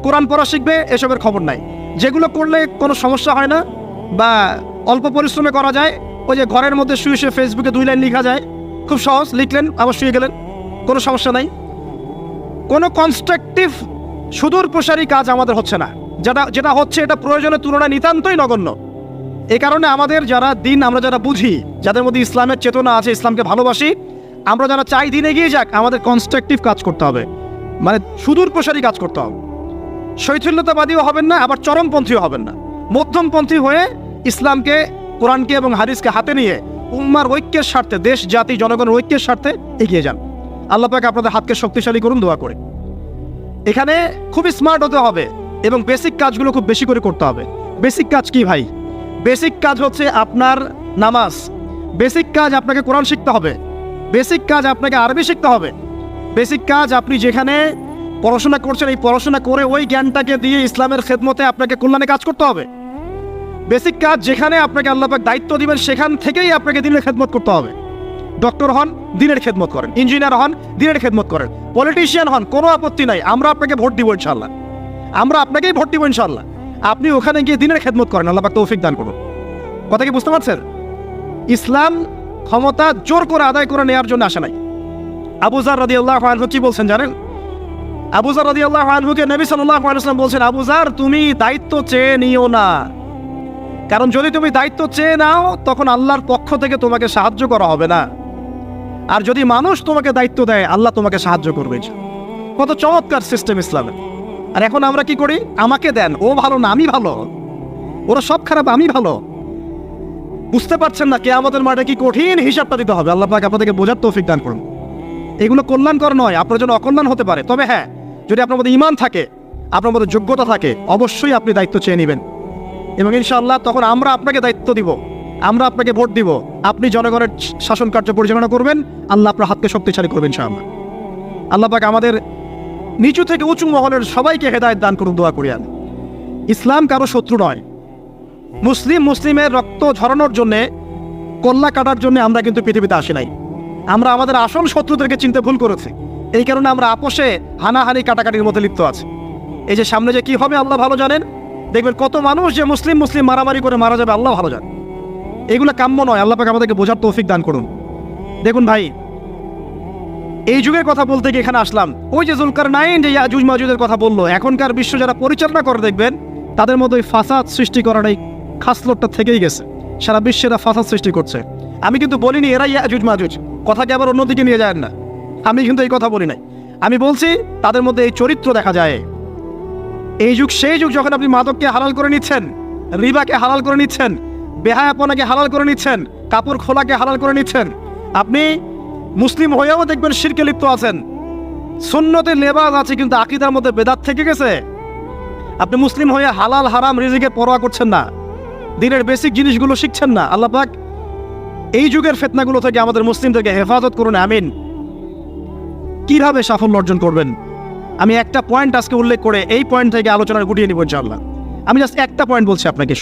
S1: কোরআন পড়া শিখবে এসবের খবর নাই। যেগুলো করলে কোনো সমস্যা হয় না বা অল্প পরিশ্রমে করা যায়, ওই যে ঘরের মধ্যে শুয়ে শুয়ে ফেসবুকে 2 লাইন লেখা যায়, খুব সহজ, লিখলেন আবার শুয়ে গেলেন, কোনো সমস্যা নাই। কোনো কনস্ট্রাকটিভ সুদূর প্রসারী কাজ আমাদের হচ্ছে না। যেটা হচ্ছে এটা প্রয়োজনের তুলনায় নিতান্তই নগণ্য। এই কারণে আমাদের যারা দিন, আমরা যারা বুঝি, যাদের মধ্যে ইসলামের চেতনা আছে, ইসলামকে ভালোবাসি, আমরা যারা চাই দিন এগিয়ে যাক, আমাদের কনস্ট্রাকটিভ কাজ করতে হবে, মানে সুদূর প্রসারী কাজ করতে হবে। শৈথিল্যতাবাদীও হবেন না, আবার চরমপন্থীও হবেন না, মধ্যমপন্থী হয়ে ইসলামকে, কোরআনকে এবং হাদিসকে হাতে নিয়ে উম্মার ঐক্যের স্বার্থে, দেশ জাতি জনগণের ঐক্যের স্বার্থে এগিয়ে যান। আল্লাহ পাক আপনাদের হাতকে শক্তিশালী করুন, দোয়া করে। এখানে খুবই স্মার্ট হতে হবে এবং বেসিক কাজগুলো খুব বেশি করে করতে হবে। বেসিক কাজ কি ভাই? বেসিক কাজ হচ্ছে আপনার নামাজ, বেসিক কাজ আপনাকে কোরআন শিখতে হবে, বেসিক কাজ আপনাকে আরবি শিখতে হবে, বেসিক কাজ আপনি যেখানে পড়াশোনা করছেন এই পড়াশোনা করে ওই জ্ঞানটাকে দিয়ে ইসলামের খেদমতে আপনাকে কল্যাণে কাজ করতে হবে। বেসিক কাজ যেখানে আপনাকে আল্লাহ পাক দায়িত্ব দিবেন সেখান থেকেই আপনাকে দিনের খেদমত করতে হবে। ডক্টর হন, দিনের খেদমত করেন, ইঞ্জিনিয়ার হন, দিনের খেদমত করেন, পলিটিশিয়ান হন, কোনো আপত্তি নাই, আমরা আপনাকে ভোট দিব ইনশাল্লাহ, আমরা আপনাকেই ভোট দিব ইনশাল্লাহ। আপনি ওখানে গিয়ে দিনের খেদমত করেন, আল্লাহ পাক তৌফিক দান করুন। কথা কি বুঝতে পারছেন? ইসলাম ক্ষমতা জোর করে আদায় করে নেওয়ার জন্য আসে নাই। আবু যার রাদিয়াল্লাহু আনহু কি বলছেন জানেন? আবু যার রাদিয়াল্লাহু আনহুকে নবী সাল্লাল্লাহু আলাইহি ওয়াসাল্লাম বলছেন, আবু যার তুমি দায়িত্ব চেয়ে নিও না, কারণ যদি তুমি দায়িত্ব চেয়ে নাও তখন আল্লাহর পক্ষ থেকে তোমাকে সাহায্য করা হবে না, আর যদি মানুষ তোমাকে দায়িত্ব দেয় আল্লাহ তোমাকে সাহায্য করবে। কত চমৎকার সিস্টেম ইসলামের। আর এখন আমরা কি করি, আমাকে দেন, ও ভালো না আমি ভালো, ওরা সব খারাপ আমি ভালো। বুঝতে পারছেন না কিয়ামতের মাঠে কি কঠিন হিসাবটা দিতে হবে। আল্লাহ পাক আপনাদেরকে বোঝার তৌফিক দান করুন। এগুলো কল্যাণকর নয়, আপনার জন্য অকল্যাণ হতে পারে। তবে হ্যাঁ, যদি আপনার মধ্যে ঈমান থাকে, আপনার মধ্যে যোগ্যতা থাকে, অবশ্যই আপনি দায়িত্ব চেয়ে নেবেন, এবং ইনশাআল্লাহ তখন আমরা আপনাকে দায়িত্ব দিব, আমরা আপনাকে ভোট দিব, আপনি জনগণের শাসন কার্য পরিচালনা করবেন, আল্লাহ আপনার হাতকে শক্তিশালী করবেন ইনশাআল্লাহ। আল্লাহ পাক আমাদের নিচু থেকে উঁচু মহলের সবাইকে হেদায়েত দান করুন, দোয়া করি আমি। ইসলাম কারো শত্রু নয়। মুসলিমের রক্ত ঝরানোর জন্যে, কল্লা কাটার জন্য আমরা কিন্তু পৃথিবীতে আসি নাই। আমরা আমাদের আসল শত্রুদেরকে চিনতে ভুল করেছি, এই কারণে আমরা আপোষে হানাহানি কাটাকাটির মধ্যে লিপ্ত আছি। এই যে সামনে যে কি হবে আল্লাহ ভালো জানেন। দেখবেন কত মানুষ যে মুসলিম মারামারি করে মারা যাবে আল্লাহ ভালো জানেন। এগুলো কাম্য নয়। আল্লাহ পাক আমাদেরকে বোঝার তৌফিক দান করুন। দেখুন ভাই, এই যুগের কথা বলতে গিয়ে এখানে আসলাম। ওই যে যুলকারনাইন যে ইয়াজুজ মাজুজের কথা বললো, এখনকার বিশ্ব যারা পরিচালনা করে দেখবেন তাদের মধ্যে ওই ফাসাদ সৃষ্টি করার এই খাসলতটা থেকেই গেছে। সারা বিশ্বে এরা ফাসাদ সৃষ্টি করছে। আমি কিন্তু বলিনি এরা ইয়াজুজ মাজুজ, কথাকে আবার অন্যদিকে নিয়ে যায় না, আমি কিন্তু এই কথা বলি নাই। আমি বলছি তাদের মধ্যে এই চরিত্র দেখা যায়। এই যুগ সেই যুগ যখন আপনি মাদককে হালাল করে নিচ্ছেন, রিবাকে হালাল করে নিচ্ছেন, বেহায়াপনাকে হালাল করে নিচ্ছেন, কাপড় খোলাকে হালাল করে নিচ্ছেন। আপনি মুসলিম হয়েও দেখবেন শিরকে লিপ্ত আছেন। সুন্নতে লেবাস আছে কিন্তু আকীদার মধ্যে বেদাত থেকে গেছে। আপনি মুসলিম হয়ে হালাল হারাম রিজিকের পরোয়া করছেন না, দিনের বেসিক জিনিসগুলো শিখছেন না। আল্লাহ পাক এই যুগের ফিতনাগুলো থেকে আমাদের মুসলিমদেরকে হেফাজত করুন, আমিন। কিভাবে সাফল্য অর্জন করবেন, আমি একটা পয়েন্ট আজকে উল্লেখ করে এই পয়েন্ট থেকে আলোচনা গুটিয়ে নিব ইনশাআল্লাহ। আমি জাস্ট একটা পয়েন্ট বলছি আপনাকে।